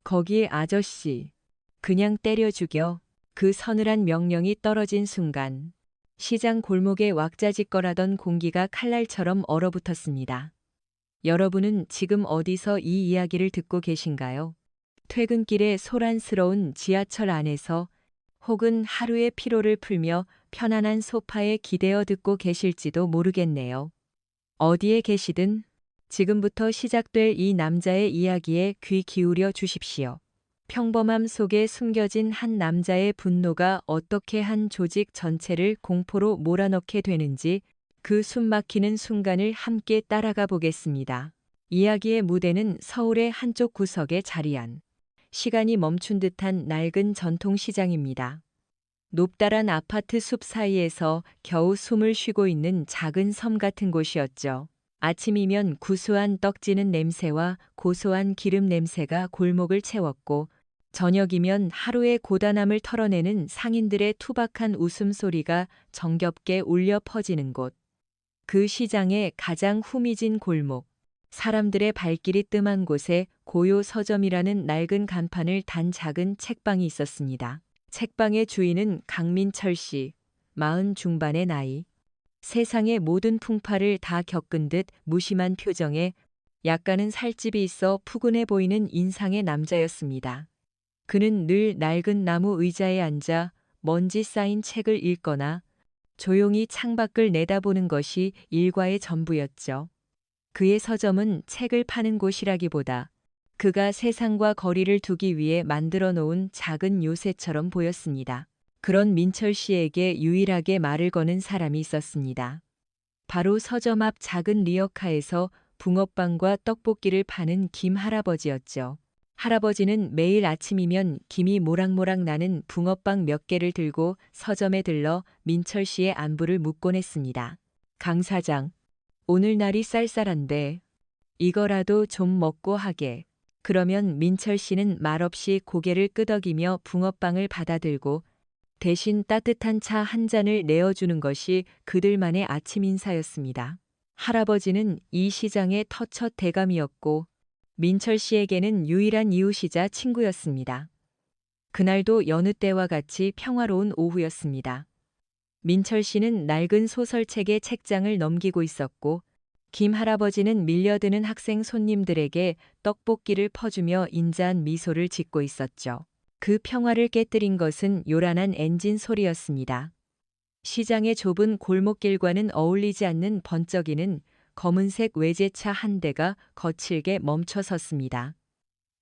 거기 아저씨. 그냥 때려 죽여. 그 서늘한 명령이 떨어진 순간 시장 골목에 왁자지껄하던 공기가 칼날처럼 얼어붙었습니다. 여러분은 지금 어디서 이 이야기를 듣고 계신가요? 퇴근길에 소란스러운 지하철 안에서 혹은 하루의 피로를 풀며 편안한 소파에 기대어 듣고 계실지도 모르겠네요. 어디에 계시든 지금부터 시작될 이 남자의 이야기에 귀 기울여 주십시오. 평범함 속에 숨겨진 한 남자의 분노가 어떻게 한 조직 전체를 공포로 몰아넣게 되는지 그 숨막히는 순간을 함께 따라가 보겠습니다. 이야기의 무대는 서울의 한쪽 구석에 자리한 시간이 멈춘 듯한 낡은 전통시장입니다. 높다란 아파트 숲 사이에서 겨우 숨을 쉬고 있는 작은 섬 같은 곳이었죠. 아침이면 구수한 떡지는 냄새와 고소한 기름 냄새가 골목을 채웠고, 저녁이면 하루의 고단함을 털어내는 상인들의 투박한 웃음소리가 정겹게 울려 퍼지는 곳. 그 시장의 가장 후미진 골목, 사람들의 발길이 뜸한 곳에 고요 서점이라는 낡은 간판을 단 작은 책방이 있었습니다. 책방의 주인은 강민철 씨, 40 중반의 나이. 세상의 모든 풍파를 다 겪은 듯 무심한 표정에 약간은 살집이 있어 푸근해 보이는 인상의 남자였습니다. 그는 늘 낡은 나무 의자에 앉아 먼지 쌓인 책을 읽거나 조용히 창밖을 내다보는 것이 일과의 전부였죠. 그의 서점은 책을 파는 곳이라기보다 그가 세상과 거리를 두기 위해 만들어 놓은 작은 요새처럼 보였습니다. 그런 민철 씨에게 유일하게 말을 거는 사람이 있었습니다. 바로 서점 앞 작은 리어카에서 붕어빵과 떡볶이를 파는 김 할아버지였죠. 할아버지는 매일 아침이면 김이 모락모락 나는 붕어빵 몇 개를 들고 서점에 들러 민철 씨의 안부를 묻곤 했습니다. 강 사장, 오늘 날이 쌀쌀한데 이거라도 좀 먹고 하게. 그러면 민철 씨는 말없이 고개를 끄덕이며 붕어빵을 받아들고 대신 따뜻한 차 한 잔을 내어주는 것이 그들만의 아침 인사였습니다. 할아버지는 이 시장의 터첫 대감이었고 민철 씨에게는 유일한 이웃이자 친구였습니다. 그날도 여느 때와 같이 평화로운 오후였습니다. 민철 씨는 낡은 소설책의 책장을 넘기고 있었고 김 할아버지는 밀려드는 학생 손님들에게 떡볶이를 퍼주며 인자한 미소를 짓고 있었죠. 그 평화를 깨뜨린 것은 요란한 엔진 소리였습니다. 시장의 좁은 골목길과는 어울리지 않는 번쩍이는 검은색 외제차 한 대가 거칠게 멈춰 섰습니다.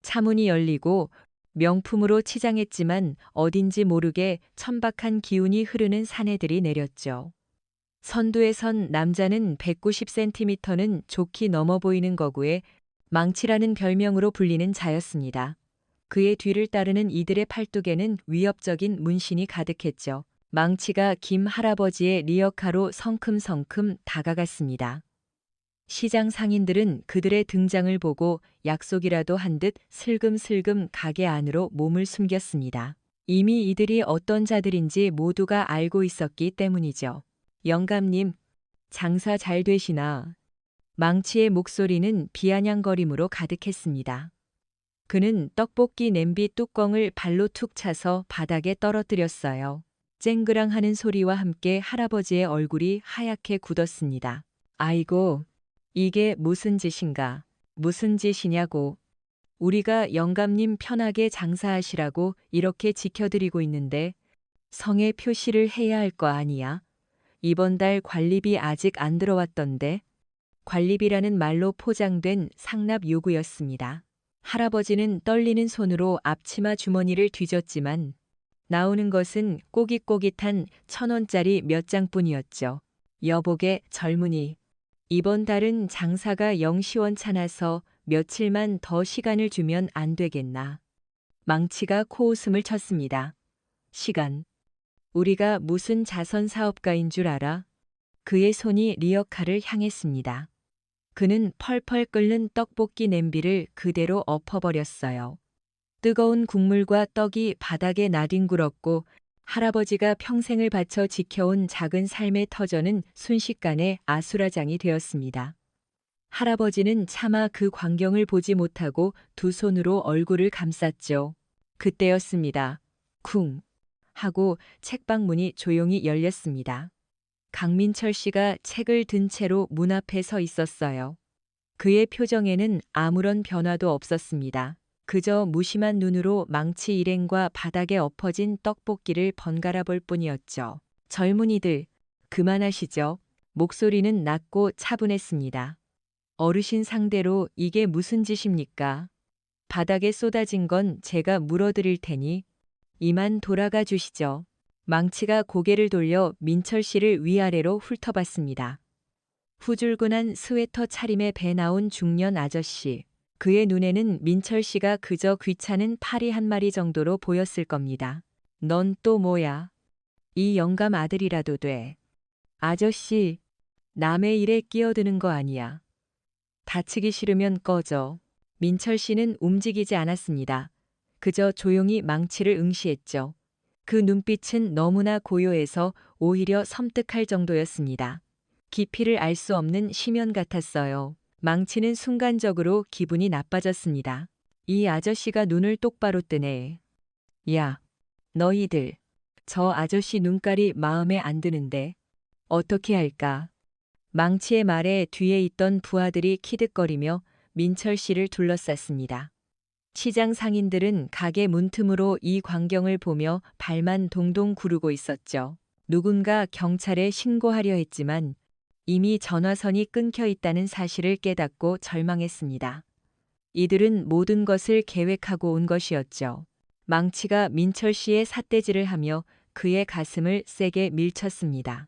차문이 열리고 명품으로 치장했지만 어딘지 모르게 천박한 기운이 흐르는 사내들이 내렸죠. 선두에 선 남자는 190cm는 좋게 넘어 보이는 거구에 망치라는 별명으로 불리는 자였습니다. 그의 뒤를 따르는 이들의 팔뚝에는 위협적인 문신이 가득했죠. 망치가 김 할아버지의 리어카로 성큼성큼 다가갔습니다. 시장 상인들은 그들의 등장을 보고 약속이라도 한 듯 슬금슬금 가게 안으로 몸을 숨겼습니다. 이미 이들이 어떤 자들인지 모두가 알고 있었기 때문이죠. 영감님, 장사 잘 되시나? 망치의 목소리는 비아냥거림으로 가득했습니다. 그는 떡볶이 냄비 뚜껑을 발로 툭 차서 바닥에 떨어뜨렸어요. 쨍그랑하는 소리와 함께 할아버지의 얼굴이 하얗게 굳었습니다. 아이고, 이게 무슨 짓인가? 무슨 짓이냐고. 우리가 영감님 편하게 장사하시라고 이렇게 지켜드리고 있는데 성에 표시를 해야 할 거 아니야? 이번 달 관리비 아직 안 들어왔던데. 관리비라는 말로 포장된 상납 요구였습니다. 할아버지는 떨리는 손으로 앞치마 주머니를 뒤졌지만 나오는 것은 꼬깃꼬깃한 1,000원짜리 몇 장뿐이었죠. 여보게 젊은이. 이번 달은 장사가 영 시원찮아서 며칠만 더 시간을 주면 안 되겠나. 망치가 코웃음을 쳤습니다. 시간. 우리가 무슨 자선 사업가인 줄 알아? 그의 손이 리어카를 향했습니다. 그는 펄펄 끓는 떡볶이 냄비를 그대로 엎어버렸어요. 뜨거운 국물과 떡이 바닥에 나뒹굴었고 할아버지가 평생을 바쳐 지켜온 작은 삶의 터전은 순식간에 아수라장이 되었습니다. 할아버지는 차마 그 광경을 보지 못하고 두 손으로 얼굴을 감쌌죠. 그때였습니다. 쿵 하고 책방 문이 조용히 열렸습니다. 강민철 씨가 책을 든 채로 문 앞에 서 있었어요. 그의 표정에는 아무런 변화도 없었습니다. 그저 무심한 눈으로 망치 일행과 바닥에 엎어진 떡볶이를 번갈아 볼 뿐이었죠. 젊은이들, 그만하시죠. 목소리는 낮고 차분했습니다. 어르신 상대로 이게 무슨 짓입니까? 바닥에 쏟아진 건 제가 물어드릴 테니 이만 돌아가 주시죠. 망치가 고개를 돌려 민철 씨를 위아래로 훑어봤습니다. 후줄근한 스웨터 차림에 배 나온 중년 아저씨. 그의 눈에는 민철 씨가 그저 귀찮은 파리 한 마리 정도로 보였을 겁니다. 넌 또 뭐야? 이 영감 아들이라도 돼. 아저씨, 남의 일에 끼어드는 거 아니야. 다치기 싫으면 꺼져. 민철 씨는 움직이지 않았습니다. 그저 조용히 망치를 응시했죠. 그 눈빛은 너무나 고요해서 오히려 섬뜩할 정도였습니다. 깊이를 알 수 없는 심연 같았어요. 망치는 순간적으로 기분이 나빠졌습니다. 이 아저씨가 눈을 똑바로 뜨네. 야, 너희들. 저 아저씨 눈깔이 마음에 안 드는데. 어떻게 할까? 망치의 말에 뒤에 있던 부하들이 키득거리며 민철 씨를 둘러쌌습니다. 시장 상인들은 가게 문틈으로 이 광경을 보며 발만 동동 구르고 있었죠. 누군가 경찰에 신고하려 했지만 이미 전화선이 끊겨 있다는 사실을 깨닫고 절망했습니다. 이들은 모든 것을 계획하고 온 것이었죠. 망치가 민철 씨의 삿대질을 하며 그의 가슴을 세게 밀쳤습니다.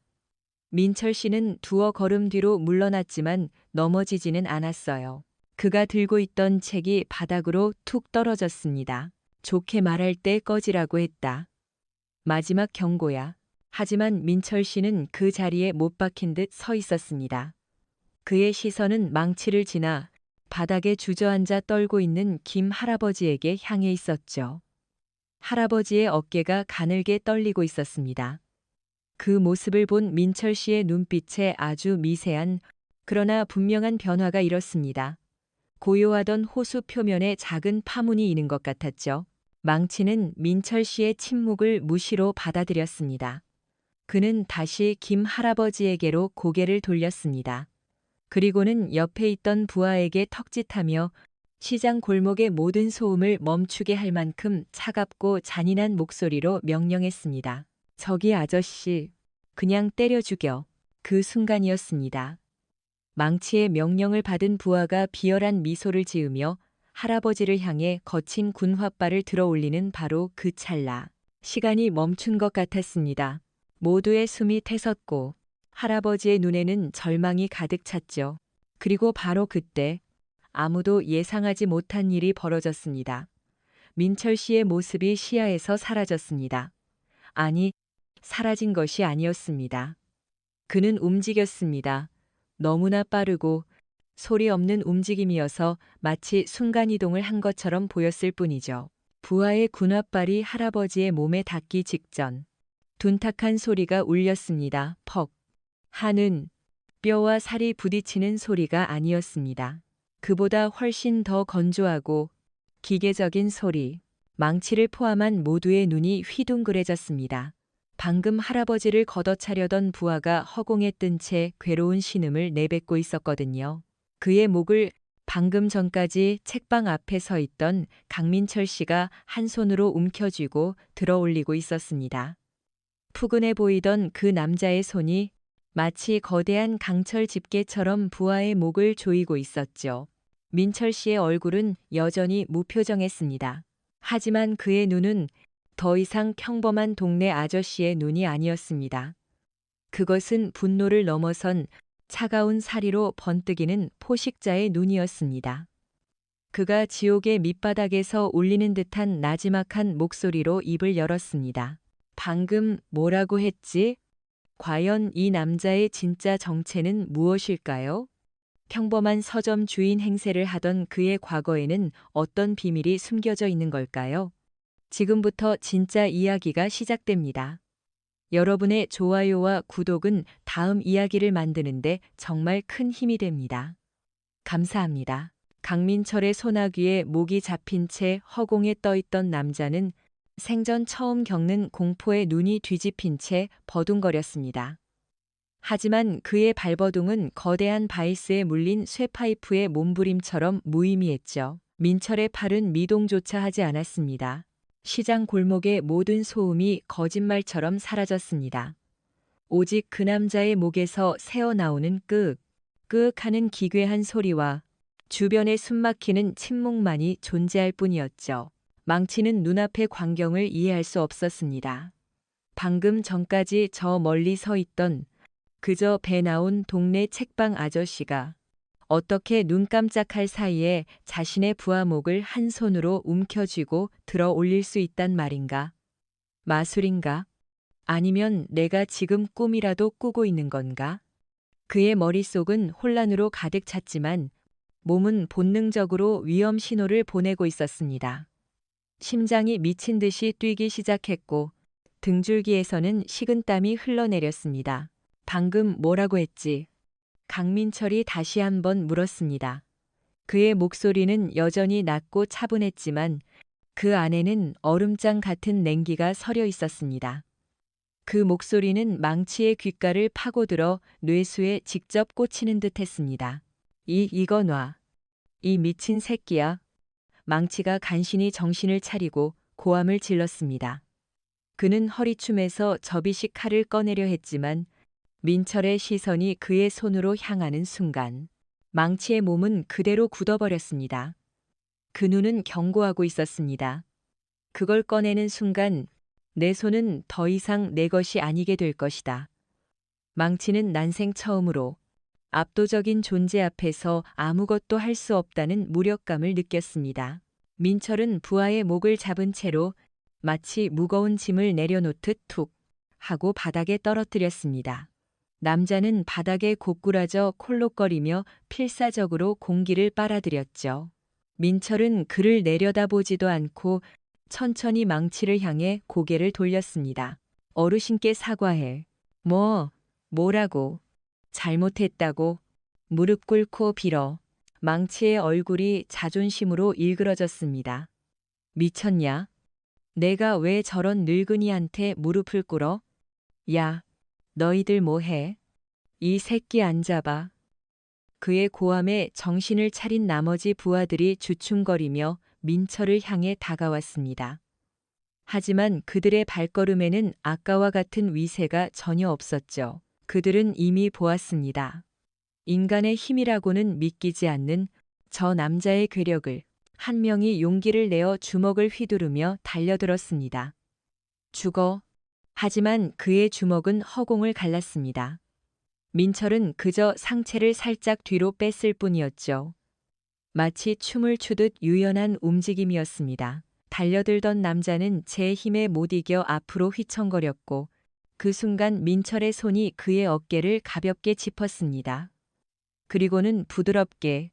민철 씨는 두어 걸음 뒤로 물러났지만 넘어지지는 않았어요. 그가 들고 있던 책이 바닥으로 툭 떨어졌습니다. 좋게 말할 때 꺼지라고 했다. 마지막 경고야. 하지만 민철 씨는 그 자리에 못 박힌 듯 서 있었습니다. 그의 시선은 망치를 지나 바닥에 주저앉아 떨고 있는 김 할아버지에게 향해 있었죠. 할아버지의 어깨가 가늘게 떨리고 있었습니다. 그 모습을 본 민철 씨의 눈빛에 아주 미세한 그러나 분명한 변화가 일었습니다. 고요하던 호수 표면에 작은 파문이 있는 것 같았죠. 망치는 민철 씨의 침묵을 무시로 받아들였습니다. 그는 다시 김 할아버지에게로 고개를 돌렸습니다. 그리고는 옆에 있던 부하에게 턱짓하며 시장 골목의 모든 소음을 멈추게 할 만큼 차갑고 잔인한 목소리로 명령했습니다. 저기 아저씨, 그냥 때려 죽여. 그 순간이었습니다. 망치의 명령을 받은 부하가 비열한 미소를 지으며 할아버지를 향해 거친 군홧발을 들어 올리는 바로 그 찰나. 시간이 멈춘 것 같았습니다. 모두의 숨이 태섰고 할아버지의 눈에는 절망이 가득 찼죠. 그리고 바로 그때 아무도 예상하지 못한 일이 벌어졌습니다. 민철 씨의 모습이 시야에서 사라졌습니다. 아니, 사라진 것이 아니었습니다. 그는 움직였습니다. 너무나 빠르고 소리 없는 움직임이어서 마치 순간이동을 한 것처럼 보였을 뿐이죠. 부하의 군홧발이 할아버지의 몸에 닿기 직전 둔탁한 소리가 울렸습니다. 퍽. 하는 뼈와 살이 부딪히는 소리가 아니었습니다. 그보다 훨씬 더 건조하고 기계적인 소리. 망치를 포함한 모두의 눈이 휘둥그레졌습니다. 방금 할아버지를 걷어차려던 부하가 허공에 뜬 채 괴로운 신음을 내뱉고 있었거든요. 그의 목을 방금 전까지 책방 앞에 서 있던 강민철 씨가 한 손으로 움켜쥐고 들어 올리고 있었습니다. 푸근해 보이던 그 남자의 손이 마치 거대한 강철 집게처럼 부하의 목을 조이고 있었죠. 민철 씨의 얼굴은 여전히 무표정했습니다. 하지만 그의 눈은 더 이상 평범한 동네 아저씨의 눈이 아니었습니다. 그것은 분노를 넘어선 차가운 사리로 번뜩이는 포식자의 눈이었습니다. 그가 지옥의 밑바닥에서 울리는 듯한 나지막한 목소리로 입을 열었습니다. 방금 뭐라고 했지? 과연 이 남자의 진짜 정체는 무엇일까요? 평범한 서점 주인 행세를 하던 그의 과거에는 어떤 비밀이 숨겨져 있는 걸까요? 지금부터 진짜 이야기가 시작됩니다. 여러분의 좋아요와 구독은 다음 이야기를 만드는데 정말 큰 힘이 됩니다. 감사합니다. 강민철의 소나귀에 목이 잡힌 채 허공에 떠있던 남자는 생전 처음 겪는 공포에 눈이 뒤집힌 채 버둥거렸습니다. 하지만 그의 발버둥은 거대한 바이스에 물린 쇠파이프의 몸부림처럼 무의미했죠. 민철의 팔은 미동조차 하지 않았습니다. 시장 골목의 모든 소음이 거짓말처럼 사라졌습니다. 오직 그 남자의 목에서 새어나오는 끄윽하는 기괴한 소리와 주변에 숨막히는 침묵만이 존재할 뿐이었죠. 망치는 눈앞의 광경을 이해할 수 없었습니다. 방금 전까지 저 멀리 서 있던 그저 배 나온 동네 책방 아저씨가 어떻게 눈 깜짝할 사이에 자신의 부하목을 한 손으로 움켜쥐고 들어 올릴 수 있단 말인가? 마술인가? 아니면 내가 지금 꿈이라도 꾸고 있는 건가? 그의 머릿속은 혼란으로 가득 찼지만 몸은 본능적으로 위험 신호를 보내고 있었습니다. 심장이 미친 듯이 뛰기 시작했고 등줄기에서는 식은땀이 흘러내렸습니다. 방금 뭐라고 했지? 강민철이 다시 한번 물었습니다. 그의 목소리는 여전히 낮고 차분했지만 그 안에는 얼음장 같은 냉기가 서려 있었습니다. 그 목소리는 망치의 귓가를 파고들어 뇌수에 직접 꽂히는 듯 했습니다. 이거 놔. 이 미친 새끼야. 망치가 간신히 정신을 차리고 고함을 질렀습니다. 그는 허리춤에서 접이식 칼을 꺼내려 했지만 민철의 시선이 그의 손으로 향하는 순간 망치의 몸은 그대로 굳어버렸습니다. 그 눈은 경고하고 있었습니다. 그걸 꺼내는 순간 내 손은 더 이상 내 것이 아니게 될 것이다. 망치는 난생 처음으로 압도적인 존재 앞에서 아무것도 할 수 없다는 무력감을 느꼈습니다. 민철은 부하의 목을 잡은 채로 마치 무거운 짐을 내려놓듯 툭 하고 바닥에 떨어뜨렸습니다. 남자는 바닥에 고꾸라져 콜록거리며 필사적으로 공기를 빨아들였죠. 민철은 그를 내려다보지도 않고 천천히 망치를 향해 고개를 돌렸습니다. 어르신께 사과해. 뭐라고? 잘못했다고? 무릎 꿇고 빌어. 망치의 얼굴이 자존심으로 일그러졌습니다. 미쳤냐? 내가 왜 저런 늙은이한테 무릎을 꿇어? 야, 너희들 뭐해? 이 새끼 안 잡아. 그의 고함에 정신을 차린 나머지 부하들이 주춤거리며 민철을 향해 다가왔습니다. 하지만 그들의 발걸음에는 아까와 같은 위세가 전혀 없었죠. 그들은 이미 보았습니다. 인간의 힘이라고는 믿기지 않는 저 남자의 괴력을. 한 명이 용기를 내어 주먹을 휘두르며 달려들었습니다. 죽어. 하지만 그의 주먹은 허공을 갈랐습니다. 민철은 그저 상체를 살짝 뒤로 뺐을 뿐이었죠. 마치 춤을 추듯 유연한 움직임이었습니다. 달려들던 남자는 제 힘에 못 이겨 앞으로 휘청거렸고 그 순간 민철의 손이 그의 어깨를 가볍게 짚었습니다. 그리고는 부드럽게,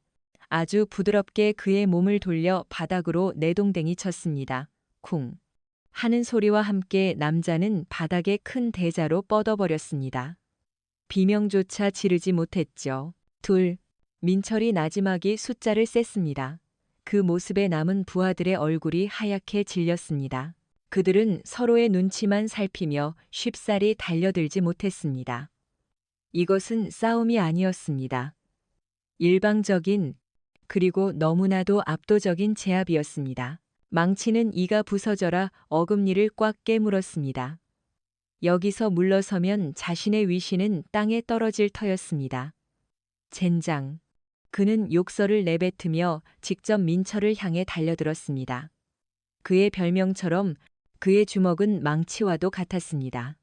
아주 부드럽게 그의 몸을 돌려 바닥으로 내동댕이 쳤습니다. 쿵 하는 소리와 함께 남자는 바닥에 큰 대자로 뻗어버렸습니다. 비명조차 지르지 못했죠. 민철이 나지막이 숫자를 셌습니다. 그 모습에 남은 부하들의 얼굴이 하얗게 질렸습니다. 그들은 서로의 눈치만 살피며 쉽사리 달려들지 못했습니다. 이것은 싸움이 아니었습니다. 일방적인, 그리고 너무나도 압도적인 제압이었습니다. 망치는 이가 부서져라 어금니를 꽉 깨물었습니다. 여기서 물러서면 자신의 위신은 땅에 떨어질 터였습니다. 젠장. 그는 욕설을 내뱉으며 직접 민철을 향해 달려들었습니다. 그의 별명처럼 그의 주먹은 망치와도 같았습니다.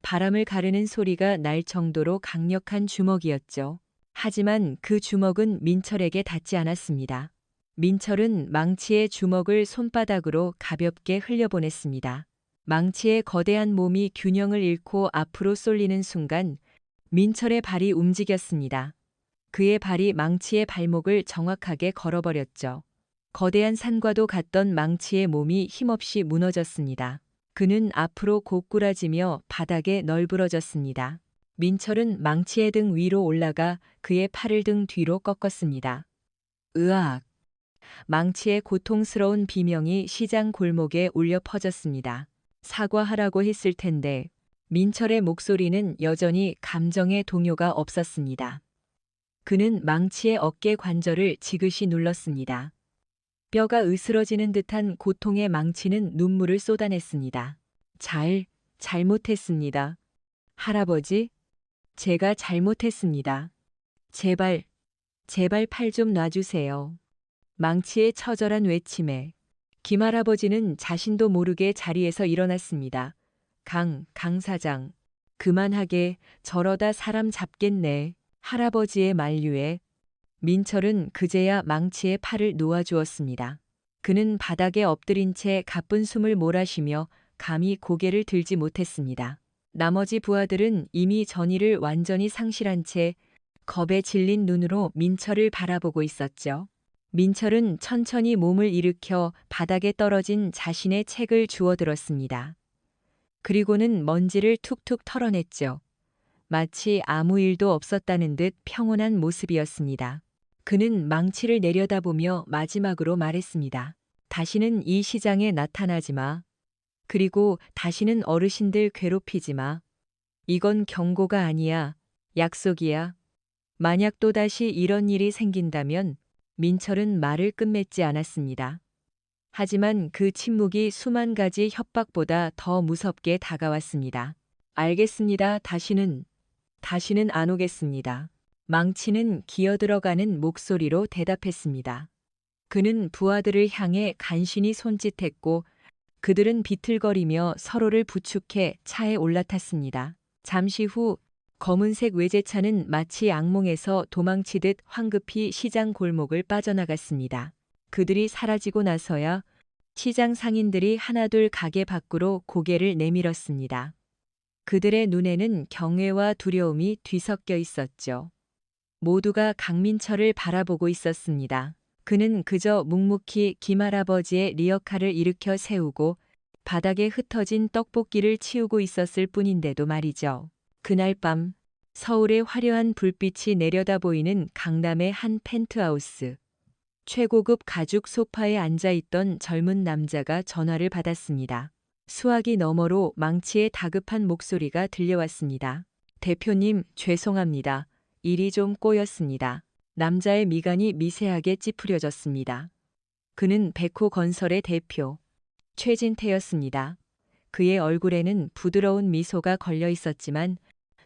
바람을 가르는 소리가 날 정도로 강력한 주먹이었죠. 하지만 그 주먹은 민철에게 닿지 않았습니다. 민철은 망치의 주먹을 손바닥으로 가볍게 흘려보냈습니다. 망치의 거대한 몸이 균형을 잃고 앞으로 쏠리는 순간 민철의 발이 움직였습니다. 그의 발이 망치의 발목을 정확하게 걸어버렸죠. 거대한 산과도 같던 망치의 몸이 힘없이 무너졌습니다. 그는 앞으로 고꾸라지며 바닥에 널브러졌습니다. 민철은 망치의 등 위로 올라가 그의 팔을 등 뒤로 꺾었습니다. 으악! 망치의 고통스러운 비명이 시장 골목에 울려 퍼졌습니다. 사과하라고 했을 텐데 민철의 목소리는 여전히 감정의 동요가 없었습니다. 그는 망치의 어깨 관절을 지그시 눌렀습니다. 뼈가 으스러지는 듯한 고통의 망치는 눈물을 쏟아냈습니다. 잘못했습니다. 할아버지, 제가 잘못했습니다. 제발 팔 좀 놔주세요. 망치의 처절한 외침에 김할아버지는 자신도 모르게 자리에서 일어났습니다. 강 사장, 그만하게, 저러다 사람 잡겠네. 할아버지의 만류에 민철은 그제야 망치의 팔을 놓아주었습니다. 그는 바닥에 엎드린 채 가쁜 숨을 몰아쉬며 감히 고개를 들지 못했습니다. 나머지 부하들은 이미 전의를 완전히 상실한 채 겁에 질린 눈으로 민철을 바라보고 있었죠. 민철은 천천히 몸을 일으켜 바닥에 떨어진 자신의 책을 주워들었습니다. 그리고는 먼지를 툭툭 털어냈죠. 마치 아무 일도 없었다는 듯 평온한 모습이었습니다. 그는 망치를 내려다보며 마지막으로 말했습니다. 다시는 이 시장에 나타나지 마. 그리고 다시는 어르신들 괴롭히지 마. 이건 경고가 아니야. 약속이야. 만약 또다시 이런 일이 생긴다면 민철은 말을 끝맺지 않았습니다. 하지만 그 침묵이 수만 가지 협박보다 더 무섭게 다가왔습니다. 알겠습니다. 다시는 안 오겠습니다. 망치는 기어들어가는 목소리로 대답했습니다. 그는 부하들을 향해 간신히 손짓했고 그들은 비틀거리며 서로를 부축해 차에 올라탔습니다. 잠시 후 검은색 외제차는 마치 악몽에서 도망치듯 황급히 시장 골목을 빠져나갔습니다. 그들이 사라지고 나서야 시장 상인들이 하나둘 가게 밖으로 고개를 내밀었습니다. 그들의 눈에는 경외와 두려움이 뒤섞여 있었죠. 모두가 강민철을 바라보고 있었습니다. 그는 그저 묵묵히 김할아버지의 리어카를 일으켜 세우고 바닥에 흩어진 떡볶이를 치우고 있었을 뿐인데도 말이죠. 그날 밤 서울의 화려한 불빛이 내려다 보이는 강남의 한 펜트하우스. 최고급 가죽 소파에 앉아있던 젊은 남자가 전화를 받았습니다. 수화기 너머로 망치의 다급한 목소리가 들려왔습니다. 대표님, 죄송합니다. 일이 좀 꼬였습니다. 남자의 미간이 미세하게 찌푸려졌습니다. 그는 백호건설의 대표, 최진태였습니다. 그의 얼굴에는 부드러운 미소가 걸려 있었지만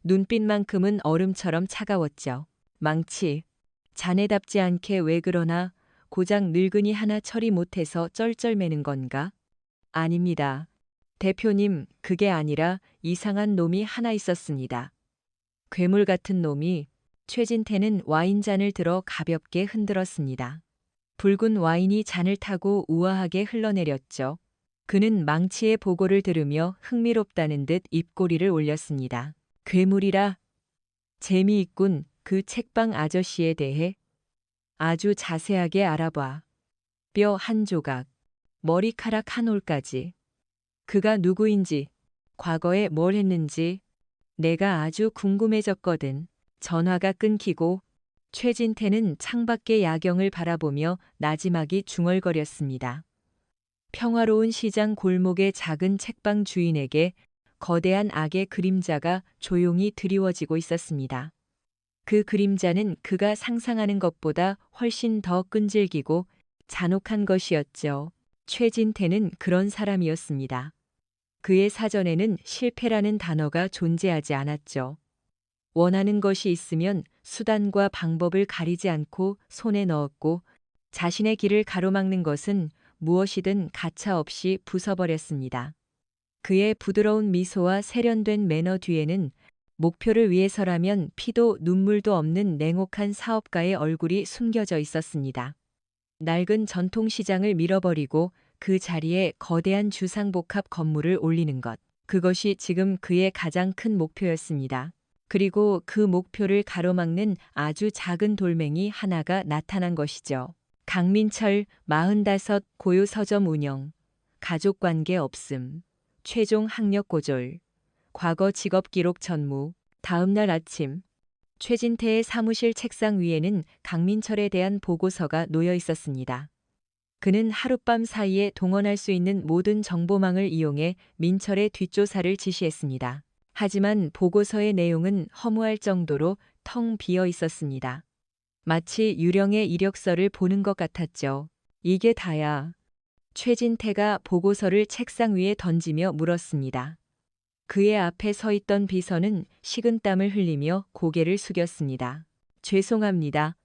눈빛만큼은 얼음처럼 차가웠죠. 망치, 자네답지 않게 왜 그러나? 고작 늙은이 하나 처리 못해서 쩔쩔매는 건가? 아닙니다. 대표님, 그게 아니라 이상한 놈이 하나 있었습니다. 괴물 같은 놈이. 최진태는 와인잔을 들어 가볍게 흔들었습니다. 붉은 와인이 잔을 타고 우아하게 흘러내렸죠. 그는 망치의 보고를 들으며 흥미롭다는 듯 입꼬리를 올렸습니다. 괴물이라? 재미있군. 그 책방 아저씨에 대해 아주 자세하게 알아봐. 뼈 한 조각, 머리카락 한 올까지. 그가 누구인지, 과거에 뭘 했는지 내가 아주 궁금해졌거든. 전화가 끊기고 최진태는 창밖의 야경을 바라보며 나지막이 중얼거렸습니다. 평화로운 시장 골목의 작은 책방 주인에게 거대한 악의 그림자가 조용히 드리워지고 있었습니다. 그 그림자는 그가 상상하는 것보다 훨씬 더 끈질기고 잔혹한 것이었죠. 최진태는 그런 사람이었습니다. 그의 사전에는 실패라는 단어가 존재하지 않았죠. 원하는 것이 있으면 수단과 방법을 가리지 않고 손에 넣었고 자신의 길을 가로막는 것은 무엇이든 가차없이 부숴버렸습니다. 그의 부드러운 미소와 세련된 매너 뒤에는 목표를 위해서라면 피도 눈물도 없는 냉혹한 사업가의 얼굴이 숨겨져 있었습니다. 낡은 전통시장을 밀어버리고 그 자리에 거대한 주상복합 건물을 올리는 것. 그것이 지금 그의 가장 큰 목표였습니다. 그리고 그 목표를 가로막는 아주 작은 돌멩이 하나가 나타난 것이죠. 강민철 45 고유 서점 운영, 가족관계 없음, 최종 학력 고졸, 과거 직업 기록 전무, 다음 날 아침, 최진태의 사무실 책상 위에는 강민철에 대한 보고서가 놓여 있었습니다. 그는 하룻밤 사이에 동원할 수 있는 모든 정보망을 이용해 민철의 뒷조사를 지시했습니다. 하지만 보고서의 내용은 허무할 정도로 텅 비어 있었습니다. 마치 유령의 이력서를 보는 것 같았죠. 이게 다야. 최진태가 보고서를 책상 위에 던지며 물었습니다. 그의 앞에 서 있던 비서는 식은땀을 흘리며 고개를 숙였습니다. 죄송합니다.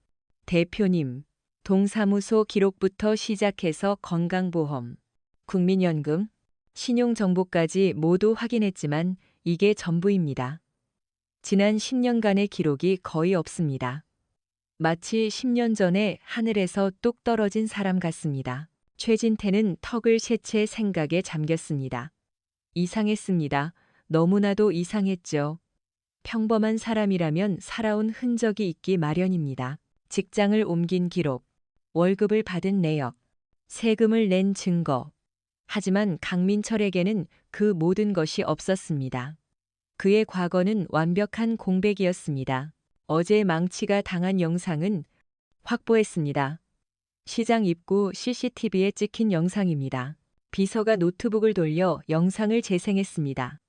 대표님. 동사무소 기록부터 시작해서 건강보험, 국민연금, 신용정보까지 모두 확인했지만 이게 전부입니다. 지난 10년간의 기록이 거의 없습니다. 마치 10년 전에 하늘에서 뚝 떨어진 사람 같습니다. 최진태는 턱을 새채 생각에 잠겼습니다. 이상했습니다. 너무나도 이상했죠. 평범한 사람이라면 살아온 흔적이 있기 마련입니다. 직장을 옮긴 기록, 월급을 받은 내역, 세금을 낸 증거. 하지만 강민철에게는 그 모든 것이 없었습니다. 그의 과거는 완벽한 공백이었습니다. 어제 망치가 당한 영상은 확보했습니다. 시장 입구 CCTV에 찍힌 영상입니다. 비서가 노트북을 돌려 영상을 재생했습니다.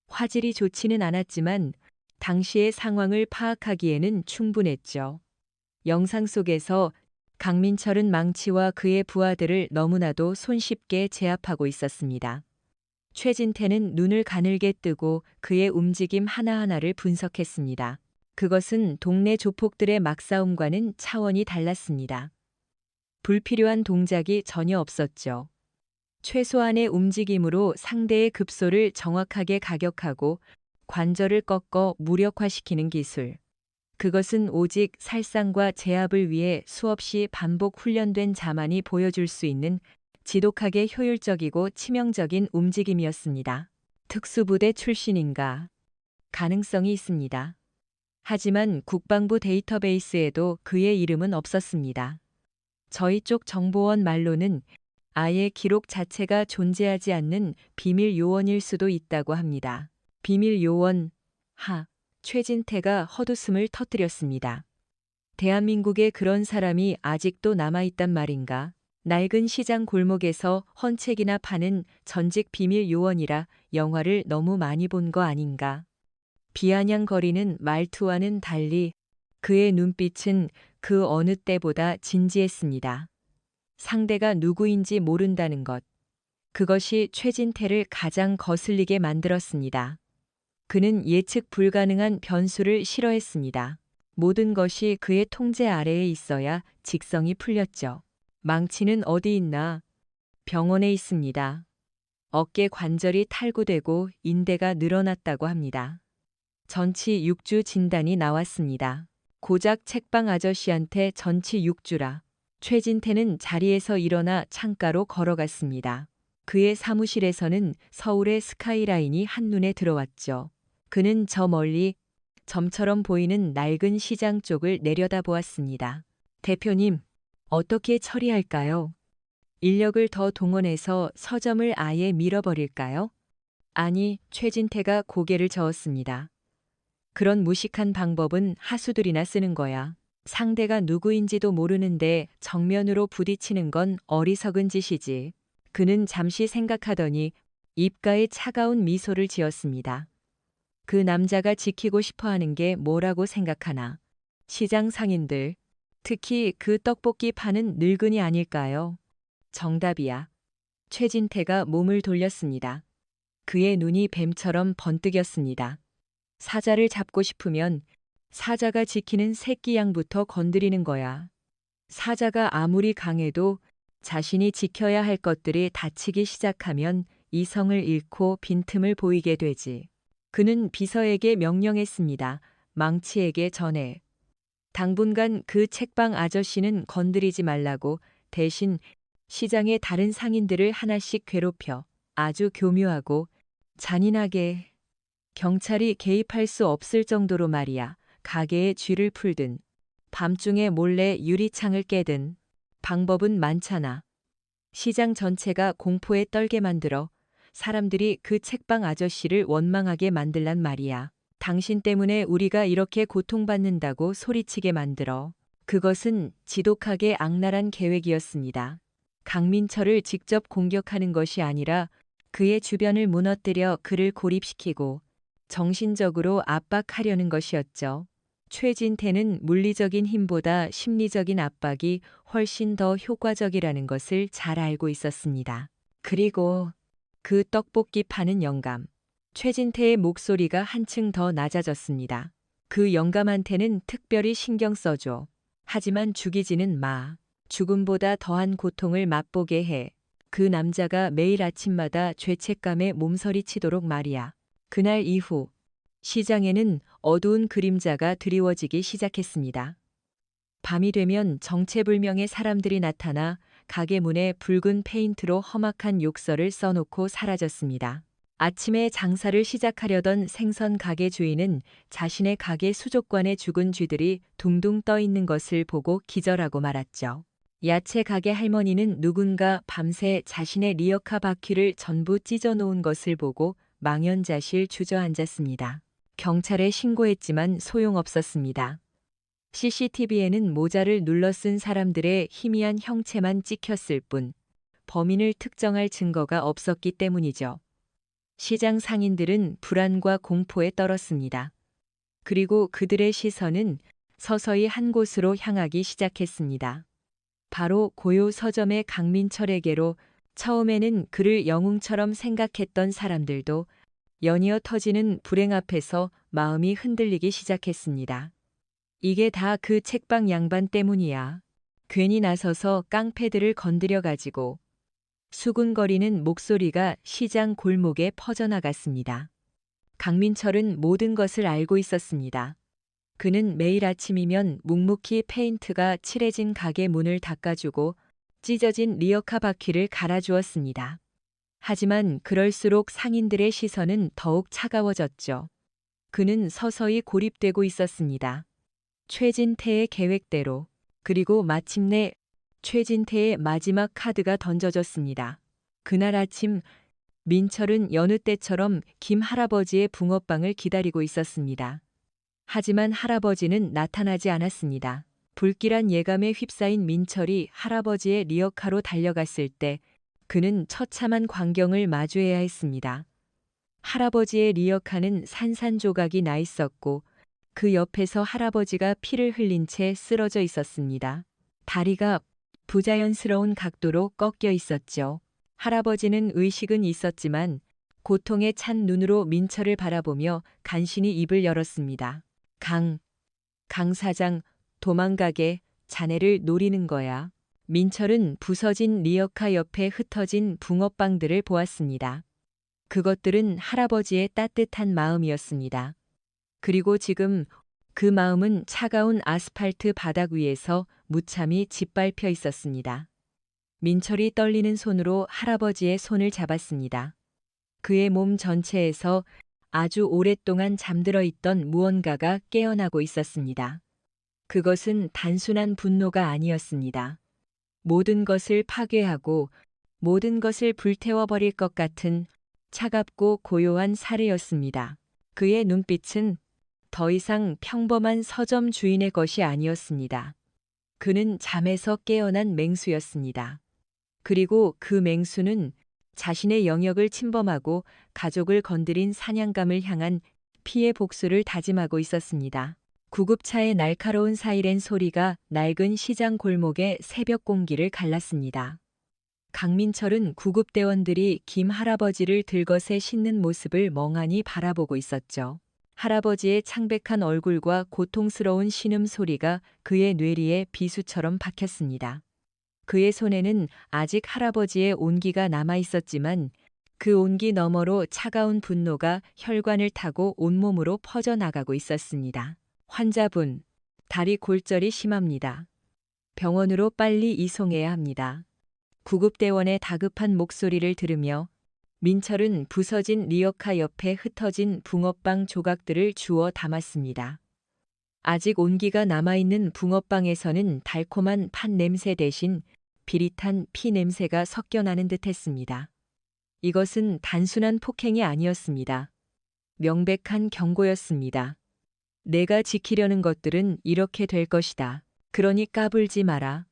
화질이 좋지는 않았지만 당시의 상황을 파악하기에는 충분했죠. 영상 속에서 강민철은 망치와 그의 부하들을 너무나도 손쉽게 제압하고 있었습니다. 최진태는 눈을 가늘게 뜨고 그의 움직임 하나하나를 분석했습니다. 그것은 동네 조폭들의 막싸움과는 차원이 달랐습니다. 불필요한 동작이 전혀 없었죠. 최소한의 움직임으로 상대의 급소를 정확하게 가격하고 관절을 꺾어 무력화시키는 기술. 그것은 오직 살상과 제압을 위해 수없이 반복 훈련된 자만이 보여줄 수 있는 지독하게 효율적이고 치명적인 움직임이었습니다. 특수부대 출신인가? 가능성이 있습니다. 하지만 국방부 데이터베이스에도 그의 이름은 없었습니다. 저희 쪽 정보원 말로는 아예 기록 자체가 존재하지 않는 비밀 요원일 수도 있다고 합니다. 비밀 요원, 최진태가 헛웃음을 터뜨렸습니다. 대한민국에 그런 사람이 아직도 남아있단 말인가? 낡은 시장 골목에서 헌책이나 파는 전직 비밀 요원이라 영화를 너무 많이 본 거 아닌가? 비아냥거리는 말투와는 달리 그의 눈빛은 그 어느 때보다 진지했습니다. 상대가 누구인지 모른다는 것. 그것이 최진태를 가장 거슬리게 만들었습니다. 그는 예측 불가능한 변수를 싫어했습니다. 모든 것이 그의 통제 아래에 있어야 직성이 풀렸죠. 망치는 어디 있나? 병원에 있습니다. 어깨 관절이 탈구되고 인대가 늘어났다고 합니다. 전치 6주 진단이 나왔습니다. 고작 책방 아저씨한테 전치 6주라. 최진태는 자리에서 일어나 창가로 걸어갔습니다. 그의 사무실에서는 서울의 스카이라인이 한눈에 들어왔죠. 그는 저 멀리 점처럼 보이는 낡은 시장 쪽을 내려다보았습니다. 대표님, 어떻게 처리할까요? 인력을 더 동원해서 서점을 아예 밀어버릴까요? 아니, 최진태가 고개를 저었습니다. 그런 무식한 방법은 하수들이나 쓰는 거야. 상대가 누구인지도 모르는데 정면으로 부딪히는 건 어리석은 짓이지. 그는 잠시 생각하더니 입가에 차가운 미소를 지었습니다. 그 남자가 지키고 싶어 하는 게 뭐라고 생각하나? 시장 상인들, 특히 그 떡볶이 파는 늙은이 아닐까요? 정답이야. 최진태가 몸을 돌렸습니다. 그의 눈이 뱀처럼 번뜩였습니다. 사자를 잡고 싶으면 사자가 지키는 새끼 양부터 건드리는 거야. 사자가 아무리 강해도 자신이 지켜야 할 것들이 다치기 시작하면 이성을 잃고 빈틈을 보이게 되지. 그는 비서에게 명령했습니다. 망치에게 전해. 당분간 그 책방 아저씨는 건드리지 말라고. 대신 시장의 다른 상인들을 하나씩 괴롭혀. 아주 교묘하고 잔인하게. 경찰이 개입할 수 없을 정도로 말이야. 가게에 쥐를 풀든 밤중에 몰래 유리창을 깨든 방법은 많잖아. 시장 전체가 공포에 떨게 만들어 사람들이 그 책방 아저씨를 원망하게 만들란 말이야. 당신 때문에 우리가 이렇게 고통받는다고 소리치게 만들어. 그것은 지독하게 악랄한 계획이었습니다. 강민철을 직접 공격하는 것이 아니라 그의 주변을 무너뜨려 그를 고립시키고 정신적으로 압박하려는 것이었죠. 최진태는 물리적인 힘보다 심리적인 압박이 훨씬 더 효과적이라는 것을 잘 알고 있었습니다. 그리고 그 떡볶이 파는 영감. 최진태의 목소리가 한층 더 낮아졌습니다. 그 영감한테는 특별히 신경 써줘. 하지만 죽이지는 마. 죽음보다 더한 고통을 맛보게 해. 그 남자가 매일 아침마다 죄책감에 몸서리치도록 말이야. 그날 이후 시장에는 어두운 그림자가 드리워지기 시작했습니다. 밤이 되면 정체불명의 사람들이 나타나 가게 문에 붉은 페인트로 험악한 욕설을 써놓고 사라졌습니다. 아침에 장사를 시작하려던 생선 가게 주인은 자신의 가게 수족관에 죽은 쥐들이 둥둥 떠 있는 것을 보고 기절하고 말았죠. 야채 가게 할머니는 누군가 밤새 자신의 리어카 바퀴를 전부 찢어 놓은 것을 보고 망연자실 주저앉았습니다. 경찰에 신고했지만 소용없었습니다. CCTV에는 모자를 눌러 쓴 사람들의 희미한 형체만 찍혔을 뿐 범인을 특정할 증거가 없었기 때문이죠. 시장 상인들은 불안과 공포에 떨었습니다. 그리고 그들의 시선은 서서히 한 곳으로 향하기 시작했습니다. 바로 고요 서점의 강민철에게로. 처음에는 그를 영웅처럼 생각했던 사람들도 연이어 터지는 불행 앞에서 마음이 흔들리기 시작했습니다. 이게 다 그 책방 양반 때문이야. 괜히 나서서 깡패들을 건드려가지고. 수군거리는 목소리가 시장 골목에 퍼져나갔습니다. 강민철은 모든 것을 알고 있었습니다. 그는 매일 아침이면 묵묵히 페인트가 칠해진 가게 문을 닦아주고 찢어진 리어카 바퀴를 갈아주었습니다. 하지만 그럴수록 상인들의 시선은 더욱 차가워졌죠. 그는 서서히 고립되고 있었습니다. 최진태의 계획대로. 그리고 마침내 최진태의 마지막 카드가 던져졌습니다. 그날 아침 민철은 여느 때처럼 김 할아버지의 붕어빵을 기다리고 있었습니다. 하지만 할아버지는 나타나지 않았습니다. 불길한 예감에 휩싸인 민철이 할아버지의 리어카로 달려갔을 때 그는 처참한 광경을 마주해야 했습니다. 할아버지의 리어카는 산산조각이 나 있었고 그 옆에서 할아버지가 피를 흘린 채 쓰러져 있었습니다. 다리가 부자연스러운 각도로 꺾여 있었죠. 할아버지는 의식은 있었지만 고통에 찬 눈으로 민철을 바라보며 간신히 입을 열었습니다. 강 사장, 도망가게. 자네를 노리는 거야. 민철은 부서진 리어카 옆에 흩어진 붕어빵들을 보았습니다. 그것들은 할아버지의 따뜻한 마음이었습니다. 그리고 지금 그 마음은 차가운 아스팔트 바닥 위에서 무참히 짓밟혀 있었습니다. 민철이 떨리는 손으로 할아버지의 손을 잡았습니다. 그의 몸 전체에서 아주 오랫동안 잠들어 있던 무언가가 깨어나고 있었습니다. 그것은 단순한 분노가 아니었습니다. 모든 것을 파괴하고 모든 것을 불태워버릴 것 같은 차갑고 고요한 사례였습니다. 그의 눈빛은 더 이상 평범한 서점 주인의 것이 아니었습니다. 그는 잠에서 깨어난 맹수였습니다. 그리고 그 맹수는 자신의 영역을 침범하고 가족을 건드린 사냥감을 향한 피해 복수를 다짐하고 있었습니다. 구급차의 날카로운 사이렌 소리가 낡은 시장 골목의 새벽 공기를 갈랐습니다. 강민철은 구급대원들이 김 할아버지를 들것에 싣는 모습을 멍하니 바라보고 있었죠. 할아버지의 창백한 얼굴과 고통스러운 신음소리가 그의 뇌리에 비수처럼 박혔습니다. 그의 손에는 아직 할아버지의 온기가 남아 있었지만 그 온기 너머로 차가운 분노가 혈관을 타고 온몸으로 퍼져나가고 있었습니다. 환자분, 다리 골절이 심합니다. 병원으로 빨리 이송해야 합니다. 구급대원의 다급한 목소리를 들으며 민철은 부서진 리어카 옆에 흩어진 붕어빵 조각들을 주워 담았습니다. 아직 온기가 남아있는 붕어빵에서는 달콤한 팥 냄새 대신 비릿한 피 냄새가 섞여 나는 듯했습니다. 이것은 단순한 폭행이 아니었습니다. 명백한 경고였습니다. 내가 지키려는 것들은 이렇게 될 것이다. 그러니 까불지 마라.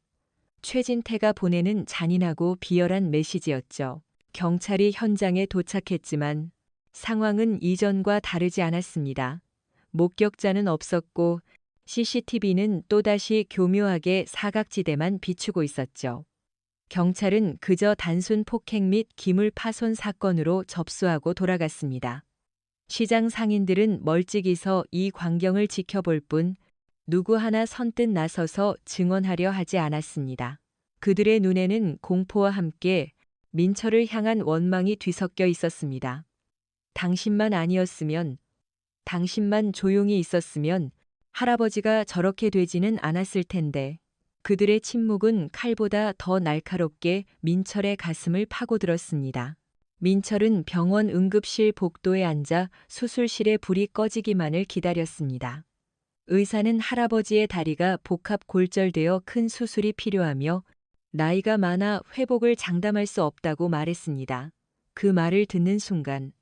최진태가 보내는 잔인하고 비열한 메시지였죠. 경찰이 현장에 도착했지만 상황은 이전과 다르지 않았습니다. 목격자는 없었고 CCTV는 또다시 교묘하게 사각지대만 비추고 있었죠. 경찰은 그저 단순 폭행 및 기물 파손 사건으로 접수하고 돌아갔습니다. 시장 상인들은 멀찍이 서 이 광경을 지켜볼 뿐 누구 하나 선뜻 나서서 증언하려 하지 않았습니다. 그들의 눈에는 공포와 함께 민철을 향한 원망이 뒤섞여 있었습니다. 당신만 아니었으면, 당신만 조용히 있었으면 할아버지가 저렇게 되지는 않았을 텐데. 그들의 침묵은 칼보다 더 날카롭게 민철의 가슴을 파고들었습니다. 민철은 병원 응급실 복도에 앉아 수술실의 불이 꺼지기만을 기다렸습니다. 의사는 할아버지의 다리가 복합 골절되어 큰 수술이 필요하며 나이가 많아 회복을 장담할 수 없다고 말했습니다. 그 말을 듣는 순간